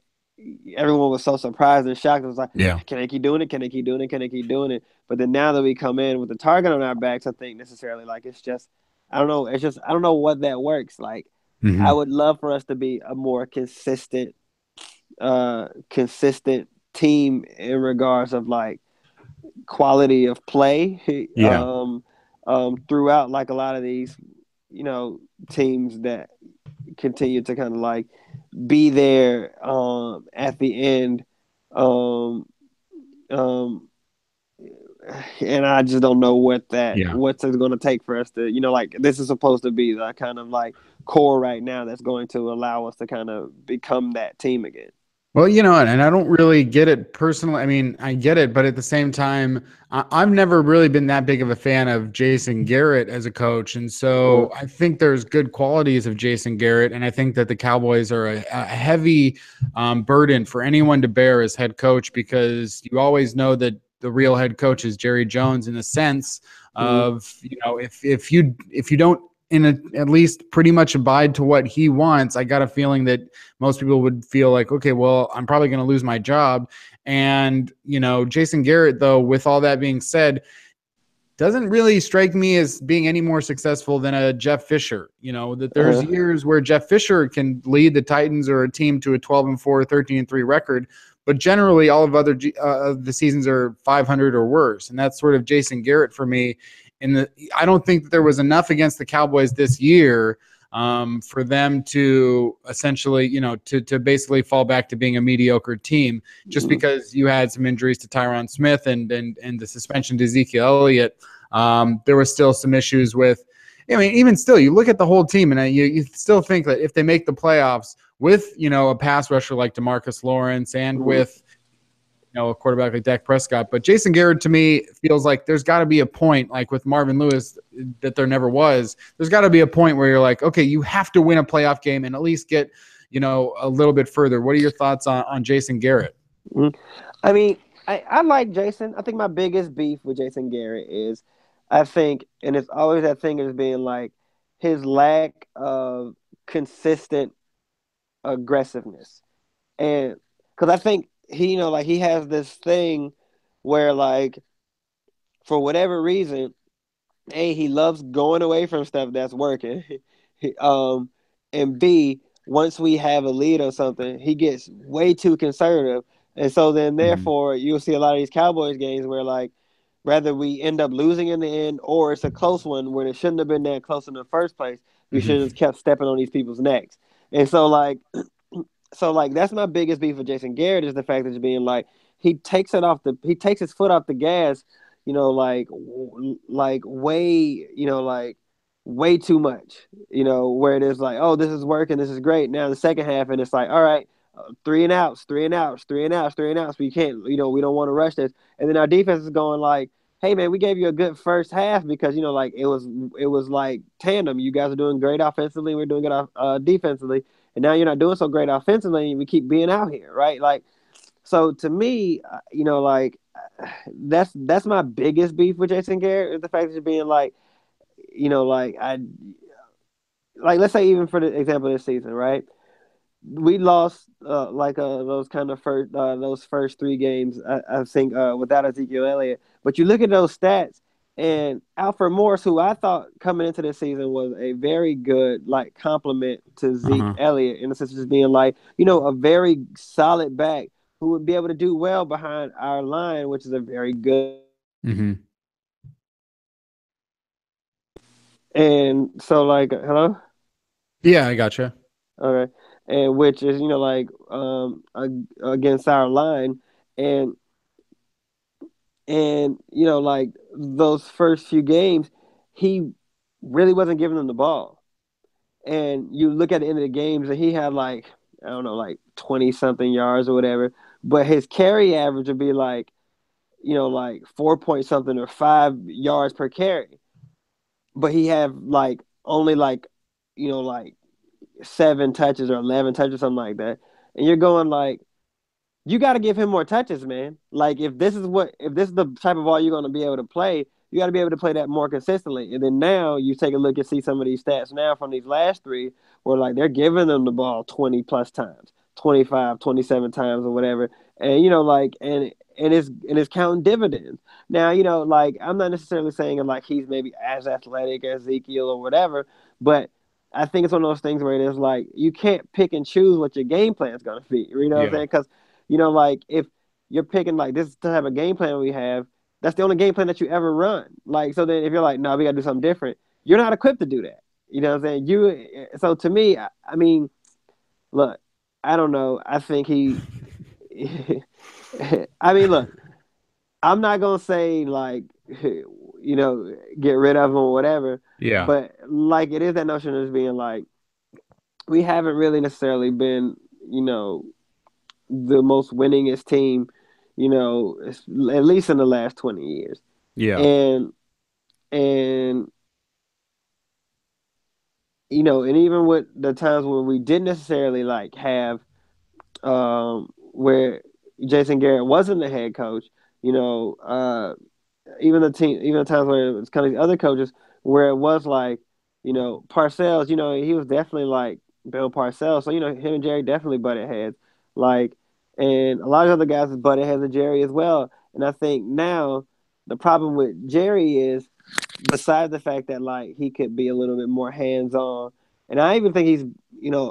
[SPEAKER 2] everyone was so surprised and shocked. It was like,
[SPEAKER 1] Yeah.
[SPEAKER 2] can they keep doing it? Can they keep doing it? Can they keep doing it? But then now that we come in with the target on our backs, I think necessarily, like, it's just, I don't know. It's just, I don't know what that works. Like, I would love for us to be a more consistent team in regards of like quality of play,
[SPEAKER 1] Yeah.
[SPEAKER 2] throughout, like, a lot of these, teams that continue to kind of like be there, at the end, um, um, and I just don't know
[SPEAKER 1] Yeah.
[SPEAKER 2] what's it going to take for us to, like, this is supposed to be the kind of like core right now that's going to allow us to kind of become that team again.
[SPEAKER 1] Well, and I don't really get it personally. I mean, I get it, but at the same time, I've never really been that big of a fan of Jason Garrett as a coach. And so I think there's good qualities of Jason Garrett. And I think that the Cowboys are a heavy burden for anyone to bear as head coach, because you always know that the real head coach is Jerry Jones, in the sense of, if you don't at least pretty much abide to what he wants, I got a feeling that most people would feel like, okay, well, I'm probably going to lose my job. And, Jason Garrett, though, with all that being said, doesn't really strike me as being any more successful than a Jeff Fisher. That there's years where Jeff Fisher can lead the Titans or a team to a 12-4, 13-3 record, but generally all of the seasons are 500 or worse. And that's sort of Jason Garrett for me. I don't think that there was enough against the Cowboys this year for them to essentially, to basically fall back to being a mediocre team, just because you had some injuries to Tyron Smith and the suspension to Ezekiel Elliott. There was still some issues with, I mean, even still, you look at the whole team and you still think that if they make the playoffs with, a pass rusher like DeMarcus Lawrence and with, a quarterback like Dak Prescott. But Jason Garrett, to me, feels like there's got to be a point, like with Marvin Lewis, that there never was. There's got to be a point where you're like, okay, you have to win a playoff game and at least get, a little bit further. What are your thoughts on Jason Garrett?
[SPEAKER 2] I mean, I like Jason. I think my biggest beef with Jason Garrett is, I think, and it's always that thing as being like his lack of consistent aggressiveness. And because I think he, like, he has this thing where, like, for whatever reason, A, he loves going away from stuff that's working. And B, once we have a lead or something, he gets way too conservative. And so then therefore you'll see a lot of these Cowboys games where, like, whether we end up losing in the end or it's a close one when it shouldn't have been that close in the first place, we should have kept stepping on these people's necks. And so, like, so like that's my biggest beef with Jason Garrett is the fact that he's being like he takes his foot off the gas, like way, like way too much, where it is like, oh, this is working, this is great. Now the second half, and it's like, all right, three and outs, three and outs, three and outs, three and outs. We can't, we don't want to rush this. And then our defense is going like, hey man, we gave you a good first half because like it was like tandem. You guys are doing great offensively, we're doing good defensively, and now you're not doing so great offensively, and we keep being out here, right? Like, so to me, like that's my biggest beef with Jason Garrett is the fact that you're being like, like let's say even for the example of this season, right? We lost those first three games, I think, without Ezekiel Elliott. But you look at those stats, and Alfred Morris, who I thought coming into this season was a very good like complement to Zeke Elliott, in the sense of just being like, a very solid back who would be able to do well behind our line, which is a very good.
[SPEAKER 1] Mm-hmm.
[SPEAKER 2] And so, like, hello?
[SPEAKER 1] Yeah, I gotcha.
[SPEAKER 2] Okay. And which is, against our line. And like those first few games, he really wasn't giving them the ball. And you look at the end of the games, and he had like, I don't know, like 20 something yards or whatever. But his carry average would be like, like 4 point something or 5 yards per carry. But he had like only like, like 7 touches or 11 touches, something like that. And you're going like, you got to give him more touches, man. Like if this is the type of ball you're going to be able to play, you got to be able to play that more consistently. And then now you take a look and see some of these stats now from these last three, where like they're giving them the ball 20 plus times, 25, 27 times or whatever. And like and it's counting dividends. Now, like I'm not necessarily saying like he's maybe as athletic as Ezekiel or whatever, but I think it's one of those things where it is like you can't pick and choose what your game plan is going to be. You know what I'm saying? Because like if you're picking like this type of game plan we have, that's the only game plan that you ever run. Like, so then if you're like, no, we got to do something different, you're not equipped to do that. You know what I'm saying? So to me, I mean, look, I don't know. I think he, I mean, look, I'm not going to say like, get rid of him or whatever.
[SPEAKER 1] Yeah.
[SPEAKER 2] But like, it is that notion of being like, we haven't really necessarily been, the most winningest team, at least in the last 20 years.
[SPEAKER 1] Yeah.
[SPEAKER 2] And and even with the times when we didn't necessarily like have where Jason Garrett wasn't the head coach, even the times where it was kind of the other coaches where it was like, Parcells, he was definitely like Bill Parcells. So, him and Jerry definitely butted heads. Like, and a lot of other guys butted heads with Jerry as well. And I think now the problem with Jerry is, besides the fact that like he could be a little bit more hands on, and I even think he's,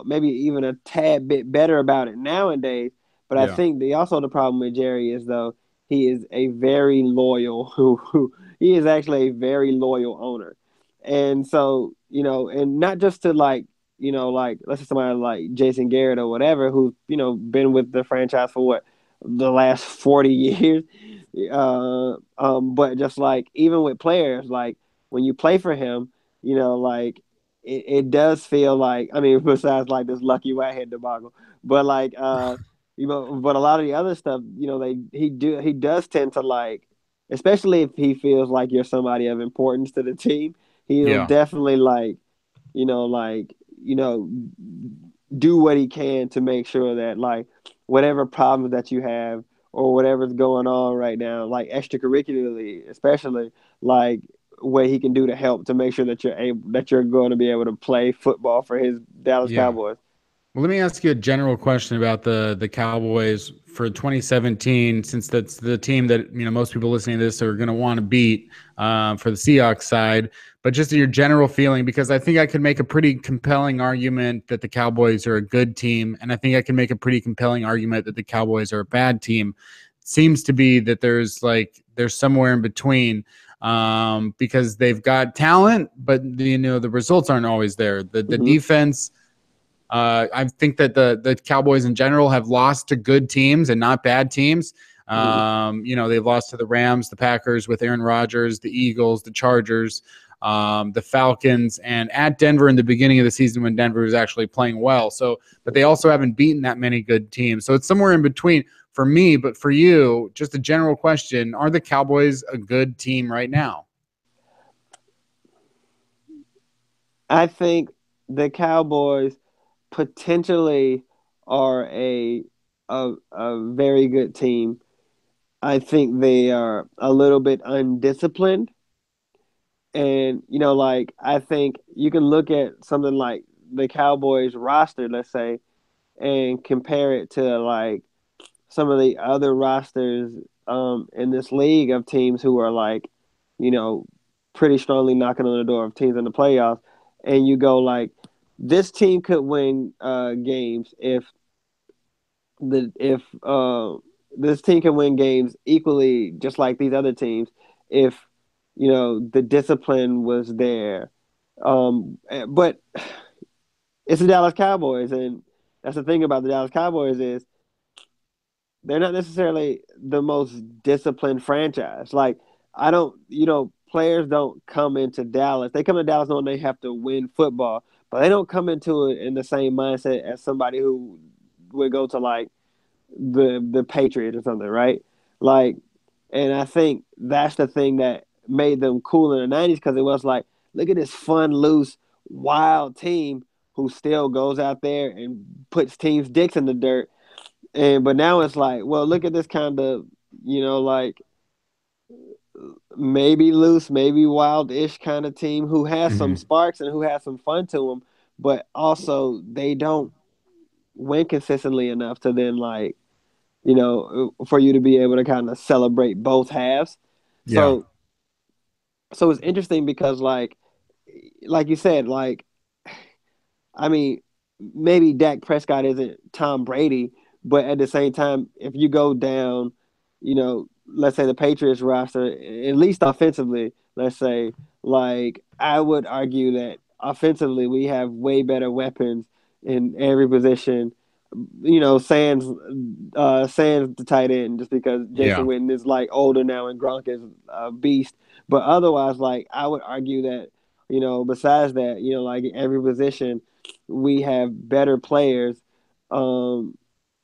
[SPEAKER 2] maybe even a tad bit better about it nowadays. But I think the problem with Jerry is though he is a very loyal he is actually a very loyal owner. And so, and not just to like, like let's say somebody like Jason Garrett or whatever, who's, been with the franchise for what, the last 40 years. But just like even with players, like when you play for him, like it does feel like, I mean, besides like this Lucky Whitehead debacle, but like but a lot of the other stuff, he does tend to like, especially if he feels like you're somebody of importance to the team, he'll definitely like, like, do what he can to make sure that like whatever problems that you have or whatever's going on right now, like extracurricularly, especially, like what he can do to help to make sure that you're going to be able to play football for his Dallas Cowboys.
[SPEAKER 1] Well, let me ask you a general question about the Cowboys for 2017, since that's the team that most people listening to this are going to want to beat for the Seahawks side. But just your general feeling, because I think I could make a pretty compelling argument that the Cowboys are a good team, and I think I can make a pretty compelling argument that the Cowboys are a bad team. It seems to be that there's somewhere in between, because they've got talent, but the results aren't always there. The defense I think that the Cowboys in general have lost to good teams and not bad teams. They've lost to the Rams, the Packers with Aaron Rodgers, the Eagles, the Chargers, the Falcons, and at Denver in the beginning of the season when Denver was actually playing well. So, but they also haven't beaten that many good teams. So it's somewhere in between for me. But for you, just a general question: are the Cowboys a good team right now?
[SPEAKER 2] I think the Cowboys potentially are a very good team. I think they are a little bit undisciplined. And, like, I think you can look at something like the Cowboys roster, let's say, and compare it to like some of the other rosters in this league of teams who are like, you know, pretty strongly knocking on the door of teams in the playoffs. And you go like, this team could win games if this team can win games equally, just like these other teams, if the discipline was there. But it's the Dallas Cowboys, and that's the thing about the Dallas Cowboys is they're not necessarily the most disciplined franchise. Like I don't, players don't come into Dallas. They come to Dallas knowing they have to win football, but they don't come into it in the same mindset as somebody who would go to like the Patriots or something, right? Like, and I think that's the thing that made them cool in the '90s because it was like, look at this fun, loose, wild team who still goes out there and puts teams' dicks in the dirt. And but now it's like, well, look at this kind of, like maybe loose, maybe wild-ish kind of team who has some
[SPEAKER 1] Mm-hmm.
[SPEAKER 2] sparks and who has some fun to them, but also they don't win consistently enough to then like for you to be able to kind of celebrate both halves.
[SPEAKER 1] Yeah.
[SPEAKER 2] So it's interesting because like you said, like I mean, maybe Dak Prescott isn't Tom Brady, but at the same time, if you go down, let's say the Patriots roster, at least offensively, let's say, like I would argue that offensively we have way better weapons in every position. Sans the tight end just because Jason
[SPEAKER 1] Yeah.
[SPEAKER 2] Witten is like older now and Gronk is a beast. But otherwise, like I would argue that, besides that, like every position we have better players,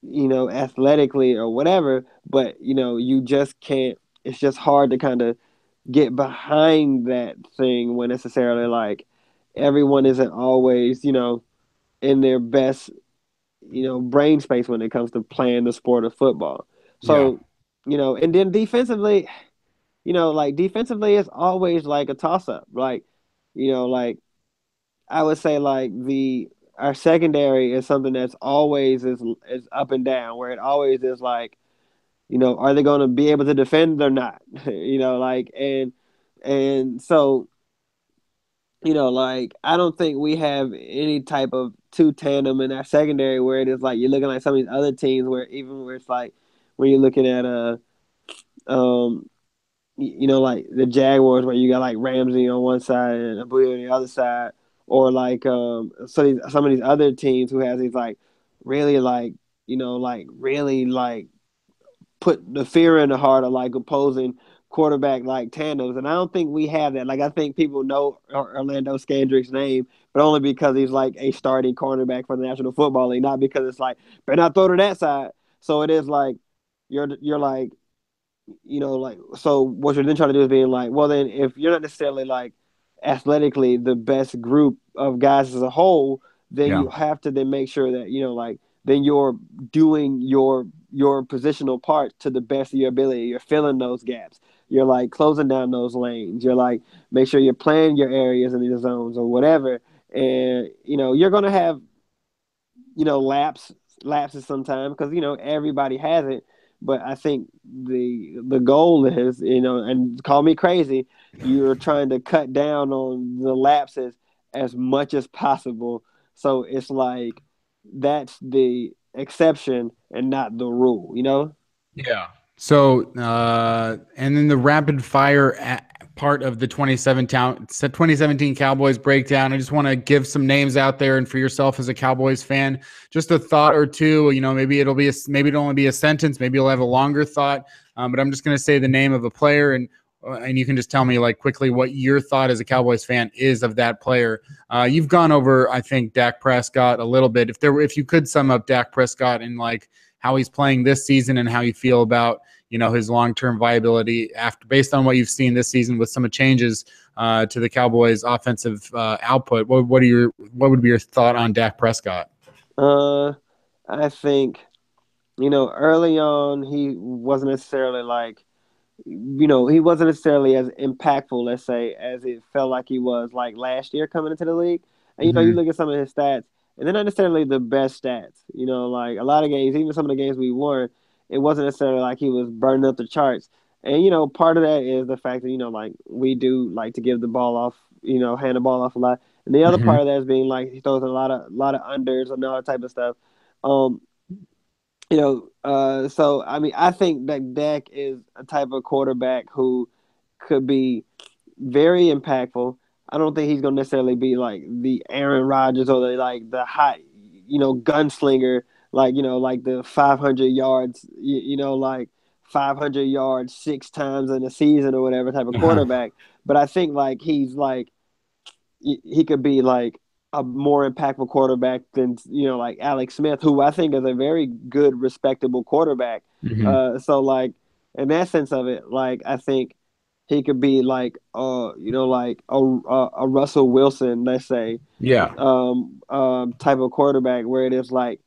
[SPEAKER 2] athletically or whatever, but you just can't it's just hard to kind of get behind that thing when necessarily like everyone isn't always, in their best brain space when it comes to playing the sport of football.
[SPEAKER 1] Yeah.
[SPEAKER 2] So, and then defensively, like defensively is always like a toss up. Like, like I would say like the our secondary is something that's always is up and down, where it always is like, are they going to be able to defend or not? Like and so like I don't think we have any type of two tandem in our secondary where it is like you're looking like some of these other teams where even where it's like when you're looking at um like the Jaguars where you got like Ramsey on one side and Abuya on the other side, or like some of these other teams who has these like really like like really like put the fear in the heart of like opposing quarterback like tandems, and I don't think we have that. Like I think people know Orlando Scandrick's name, but only because he's like a starting cornerback for the National Football League, not because it's like better not throw to that side. So it is like you're like like so what you're then trying to do is being like, well then if you're not necessarily like athletically the best group of guys as a whole, then
[SPEAKER 1] Yeah.
[SPEAKER 2] you have to then make sure that like then you're doing your positional part to the best of your ability. You're filling those gaps. You're like closing down those lanes. You're like make sure you're playing your areas in the zones or whatever. And you're gonna have lapses sometimes because everybody has it. But I think the goal is and call me crazy, you're trying to cut down on the lapses as much as possible. So it's like that's the exception and not the rule.
[SPEAKER 1] Yeah. So, and then the rapid fire part of the 2017 Cowboys breakdown. I just want to give some names out there, and for yourself as a Cowboys fan, just a thought or two. Maybe it'll only be a sentence, maybe you'll have a longer thought. But I'm just going to say the name of a player, and you can just tell me like quickly what your thought as a Cowboys fan is of that player. You've gone over, I think, Dak Prescott a little bit. If you could sum up Dak Prescott and like how he's playing this season and how you feel about his long-term viability based on what you've seen this season with some changes to the Cowboys' offensive output. What would be your thought on Dak Prescott?
[SPEAKER 2] I think early on he wasn't necessarily he wasn't necessarily as impactful, let's say, as it felt like he was like last year coming into the league. And you look at some of his stats, and they're not necessarily the best stats. Like a lot of games, even some of the games we won, it wasn't necessarily like he was burning up the charts. And part of that is the fact that like we do like to give the ball off, hand the ball off a lot. And the other part of that is being like he throws a lot of unders and all that type of stuff. So I mean, I think that Dak is a type of quarterback who could be very impactful. I don't think he's gonna necessarily be like the Aaron Rodgers or the hot, gunslinger, like the 500 yards, like 500 yards 6 times in a season or whatever type of quarterback. But I think like he could be like a more impactful quarterback than like Alex Smith, who I think is a very good, respectable quarterback. So like in that sense of it, like I think he could be like like a Russell Wilson, let's say, type of quarterback where it is like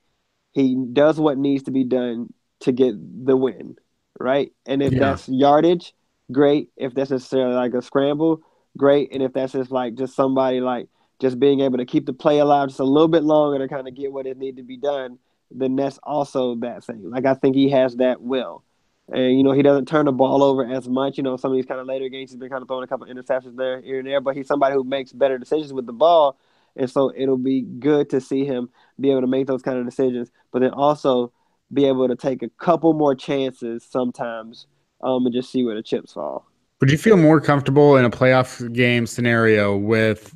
[SPEAKER 2] he does what needs to be done to get the win, right? And if that's yardage, great. If that's necessarily like a scramble, great. And if that's just somebody like just being able to keep the play alive just a little bit longer to kind of get what it needs to be done, then that's also that thing. Like I think he has that will. And he doesn't turn the ball over as much. Some of these kind of later games, he's been kind of throwing a couple of interceptions there, here and there. But he's somebody who makes better decisions with the ball, and so it'll be good to see him be able to make those kind of decisions. But then also be able to take a couple more chances sometimes, and just see where the chips fall.
[SPEAKER 1] Would you feel more comfortable in a playoff game scenario with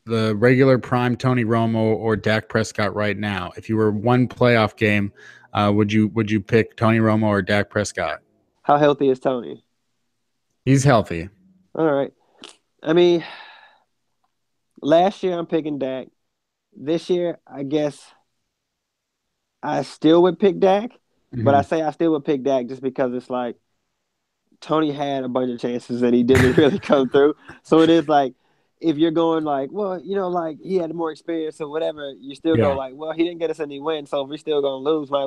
[SPEAKER 1] the regular prime Tony Romo or Dak Prescott right now? If you were one playoff game, would you pick Tony Romo or Dak Prescott?
[SPEAKER 2] How healthy is Tony?
[SPEAKER 1] He's healthy.
[SPEAKER 2] All right. I mean, last year I'm picking Dak. This year, I guess I still would pick Dak, but I say I still would pick Dak just because it's like Tony had a bunch of chances and he didn't really come through. So it is like, if you're going like, well, like he had more experience or whatever, you still go like, well, he didn't get us any wins, so if we're still gonna lose, might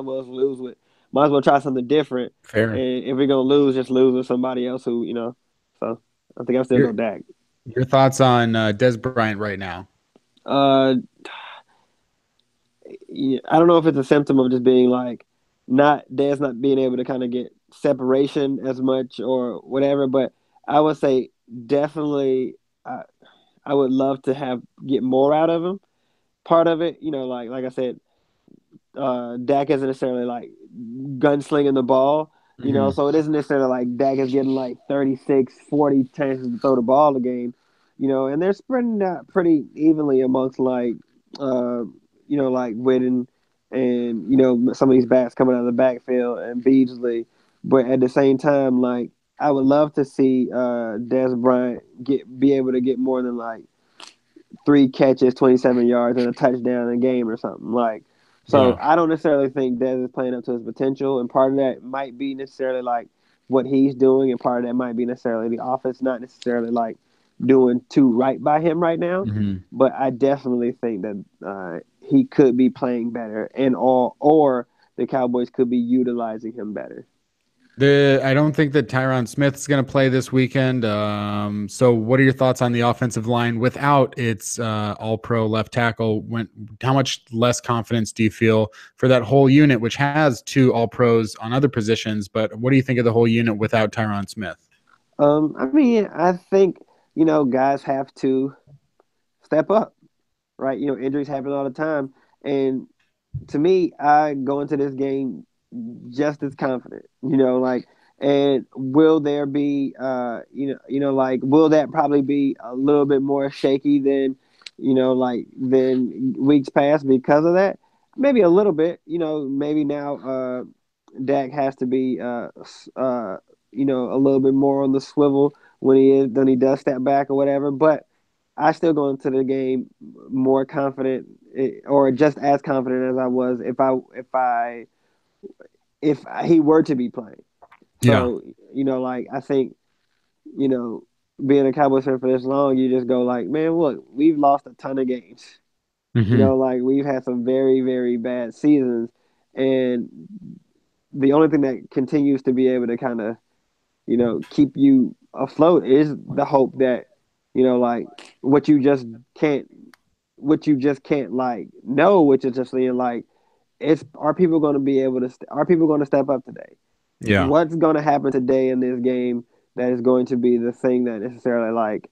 [SPEAKER 2] as well try something different.
[SPEAKER 1] Fair.
[SPEAKER 2] And if we're gonna lose, just lose with somebody else who, So I think I'm still going Dak.
[SPEAKER 1] Your thoughts on Dez Bryant right now?
[SPEAKER 2] Yeah, I don't know if it's a symptom of just being like Dez not being able to kind of get separation as much or whatever, but I would say definitely I would love to get more out of him. Part of it, like I said, Dak isn't necessarily like gunslinging the ball, so it isn't necessarily like Dak is getting like 36, 40 chances to throw the ball a game, and they're spreading that pretty evenly amongst like like Witten and some of these backs coming out of the backfield and Beasley, but at the same time, like I would love to see Dez Bryant be able to get more than like 3 catches, 27 yards, and a touchdown in a game or something like. So I don't necessarily think Dez is playing up to his potential, and part of that might be necessarily like what he's doing, and part of that might be necessarily the offense not necessarily like doing too right by him right now. But I definitely think that he could be playing better, or the Cowboys could be utilizing him better.
[SPEAKER 1] I don't think that Tyron Smith's going to play this weekend. So what are your thoughts on the offensive line without its all-pro left tackle? How much less confidence do you feel for that whole unit, which has 2 all-pros on other positions? But what do you think of the whole unit without Tyron Smith?
[SPEAKER 2] I mean, I think, guys have to step up, right? Injuries happen all the time. And to me, I go into this game just as confident. Like And will there be, like, will that probably be a little bit more shaky than, than weeks past because of that? Maybe a little bit. Maybe now Dak has to be, a little bit more on the swivel when he does step back or whatever. But I still go into the game more confident, or just as confident as I was if he were to be playing.
[SPEAKER 1] Yeah.
[SPEAKER 2] So, like, I think, you know, being a Cowboys fan for this long, you just go like, man, look, we've lost a ton of games.
[SPEAKER 1] Mm-hmm.
[SPEAKER 2] Like, we've had some very, very bad seasons, and the only thing that continues to be able to kind of, keep you afloat is the hope that, like, what you just can't, like, know, which is just saying, like, are people going to be able to, are people going to step up today?
[SPEAKER 1] Yeah.
[SPEAKER 2] What's going to happen today in this game that is going to be the thing that necessarily, like,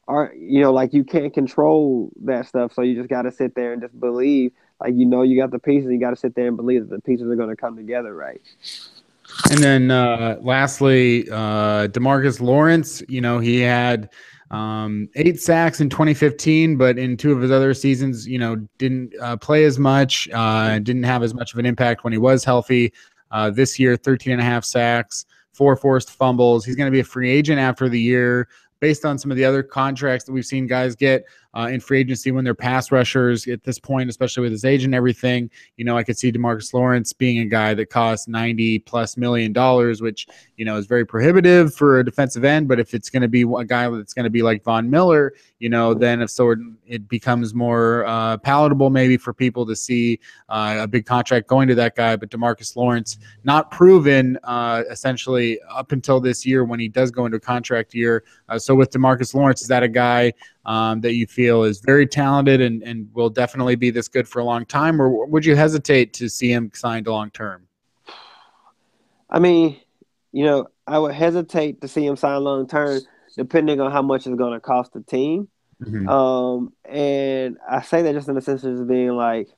[SPEAKER 2] like, you can't control that stuff, so you just got to sit there and just believe, like, you got the pieces, you got to sit there and believe that the pieces are going to come together, right?
[SPEAKER 1] And then lastly, DeMarcus Lawrence, he had 8 sacks in 2015, but in 2 of his other seasons, didn't play as much, didn't have as much of an impact when he was healthy. This year, 13 and a half sacks, 4 forced fumbles. He's going to be a free agent after the year. Based on some of the other contracts that we've seen guys get in free agency when they're pass rushers at this point, especially with his age and everything, I could see DeMarcus Lawrence being a guy that costs $90+ million, which, is very prohibitive for a defensive end. But if it's going to be a guy that's going to be like Von Miller, then it becomes more palatable maybe for people to see a big contract going to that guy. But DeMarcus Lawrence, not proven essentially up until this year when he does go into a contract year. So with DeMarcus Lawrence, is that a guy that you feel is very talented and will definitely be this good for a long time, or would you hesitate to see him signed long term?
[SPEAKER 2] I mean, I would hesitate to see him sign long term, depending on how much it's going to cost the team.
[SPEAKER 1] Mm-hmm.
[SPEAKER 2] And I say that just in the sense of being like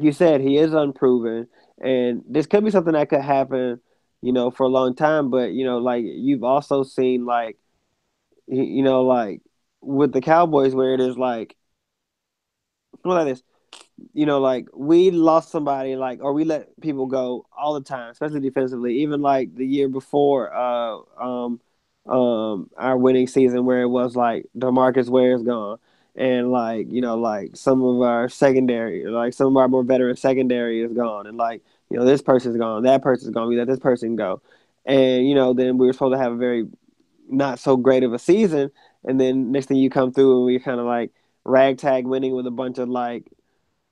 [SPEAKER 2] you said, he is unproven, and this could be something that could happen, for a long time. But like, you've also seen, like, like, with the Cowboys, where it is like, like this, like, we lost somebody, like, or we let people go all the time, especially defensively. Even like the year before, our winning season, where it was like DeMarcus Ware is gone, and, like, like, some of our secondary, like some of our more veteran secondary is gone, and, like, this person's gone, that person's gone, we let this person go, and then we were supposed to have a very not so great of a season, and then next thing you come through and we kind of like ragtag winning with a bunch of, like,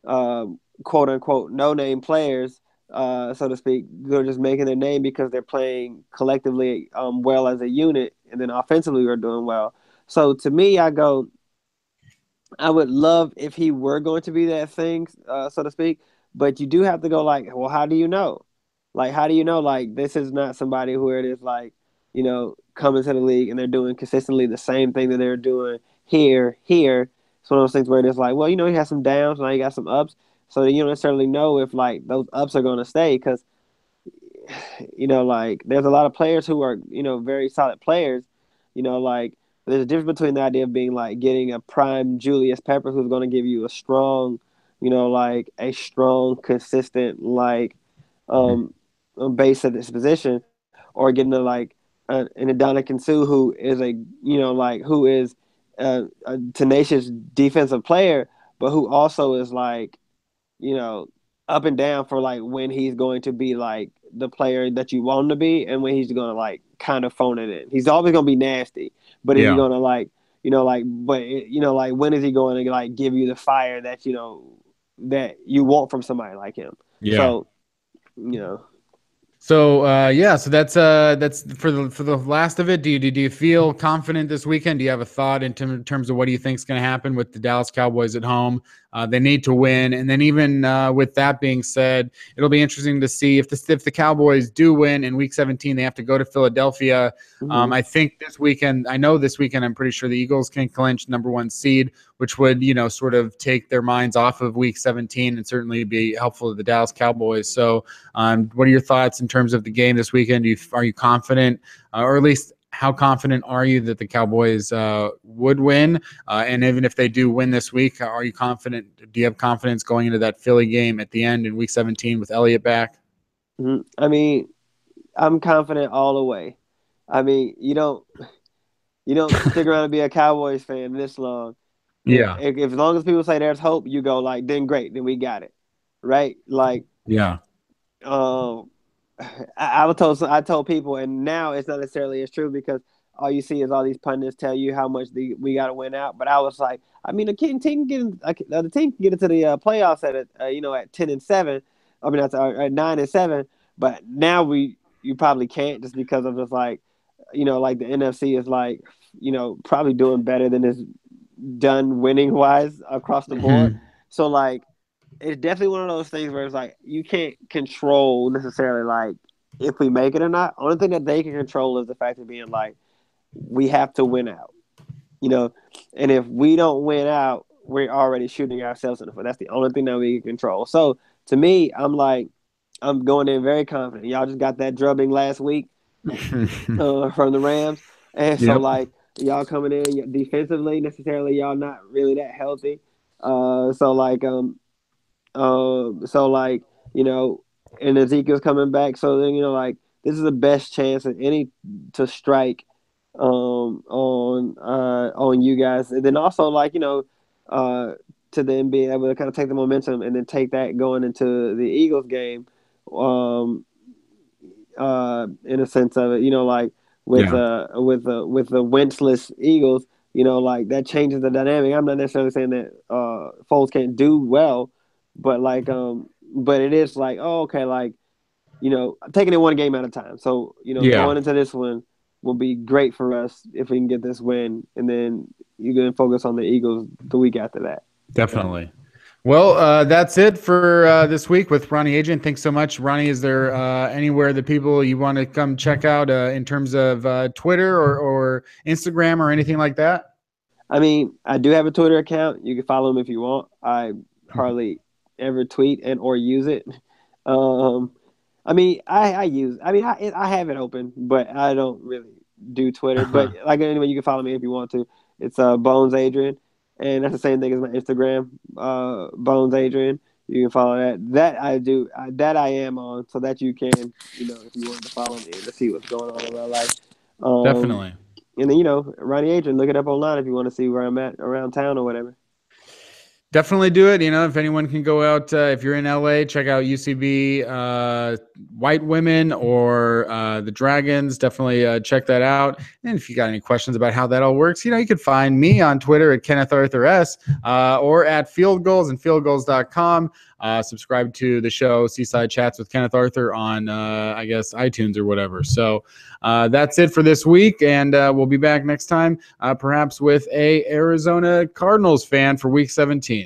[SPEAKER 2] uh, quote unquote no name players, so to speak. They're just making their name because they're playing collectively well as a unit, and then offensively we're doing well. So to me, I would love if he were going to be that thing, so to speak. But you do have to go like, well, how do you know? Like, how do you know? Like, this is not somebody who it is like, coming to the league and they're doing consistently the same thing that they're doing here. It's one of those things where it is like, well, he has some downs, now you got some ups. So you don't necessarily know if, like, those ups are going to stay, because, like, there's a lot of players who are, very solid players, like, there's a difference between the idea of being like getting a prime Julius Pepper who's going to give you a strong, like a strong, consistent, like, um, base at this position, or getting a, like, an Ndamukong Suh who is who is a tenacious defensive player, but who also is, like, you know, up and down for, like, when he's going to be like the player that you want him to be and when he's going to, like, kind of phone it in. He's always going to be nasty, but is he
[SPEAKER 1] Yeah.
[SPEAKER 2] going to, like, like, when is he going to, like, give you the fire that that you want from somebody like him?
[SPEAKER 1] Yeah.
[SPEAKER 2] So, you know.
[SPEAKER 1] So so that's for the last of it. Do you feel confident this weekend? Do you have a thought in terms of what do you think is going to happen with the Dallas Cowboys at home? They need to win. And then even with that being said, it'll be interesting to see if the Cowboys do win in Week 17, they have to go to Philadelphia. I think this weekend, I'm pretty sure the Eagles can clinch #1 seed, which would, sort of take their minds off of Week 17 and certainly be helpful to the Dallas Cowboys. So what are your thoughts in terms of the game this weekend? Are you confident, or at least how confident are you that the Cowboys would win? And even if they do win this week, are you confident? Do you have confidence going into that Philly game at the end in Week 17 with Elliott back?
[SPEAKER 2] I mean, I'm confident all the way. I mean, you don't stick around and be a Cowboys fan this long.
[SPEAKER 1] Yeah.
[SPEAKER 2] If as long as people say there's hope, you go like, then great, then we got it, right? Like,
[SPEAKER 1] yeah.
[SPEAKER 2] I told people, and now it's not necessarily as true because all you see is all these pundits tell you how much we got to win out. But I was like, I mean, the team can get into the playoffs at 10-7. I mean, that's at 9-7. But now you probably can't just because of just like, like the NFC is like, probably doing better than it's done winning wise across the board. So like, it's definitely one of those things where it's like you can't control necessarily like if we make it or not. Only thing that they can control is the fact of being like we have to win out, and if we don't win out, we're already shooting ourselves in the foot. That's the only thing that we can control. So to me, I'm going in very confident. Y'all just got that drubbing last week from the Rams, and so like y'all coming in defensively necessarily y'all not really that healthy. And Ezekiel's coming back. So then, like this is the best chance of any to strike on you guys. And then also to then be able to kind of take the momentum and then take that going into the Eagles game in a sense of it, with the Wentzless Eagles, like that changes the dynamic. I'm not necessarily saying that Foles can't do well, but but it is like, oh, okay, like, taking it one game at a time. So, going into this one will be great for us if we can get this win, and then you can focus on the Eagles the week after that.
[SPEAKER 1] Definitely. Well, that's it for this week with Ronnie Adrian. Thanks so much, Ronnie. Is there anywhere that people you want to come check out in terms of Twitter or Instagram or anything like that?
[SPEAKER 2] I mean, I do have a Twitter account. You can follow them if you want. I hardly ever tweet and or use it. I mean, I have it open, but I don't really do Twitter. But like anyway, you can follow me if you want to. It's Bones Adrian. And that's the same thing as my Instagram, Bones Adrian. You can follow that. That I do. That I am on, so that you can, if you want to follow me to see what's going on in my life.
[SPEAKER 1] Definitely.
[SPEAKER 2] And then, Ronnie Adrian, look it up online if you want to see where I'm at around town or whatever.
[SPEAKER 1] Definitely do it. If anyone can go out, if you're in LA, check out UCB White Women or the Dragons. Definitely check that out. And if you got any questions about how that all works, you can find me on Twitter at Kenneth Arthur S or at Field Goals and fieldgoals.com. Subscribe to the show Seaside Chats with Kenneth Arthur on, I guess, iTunes or whatever. So that's it for this week, and we'll be back next time, perhaps with a Arizona Cardinals fan for Week 17.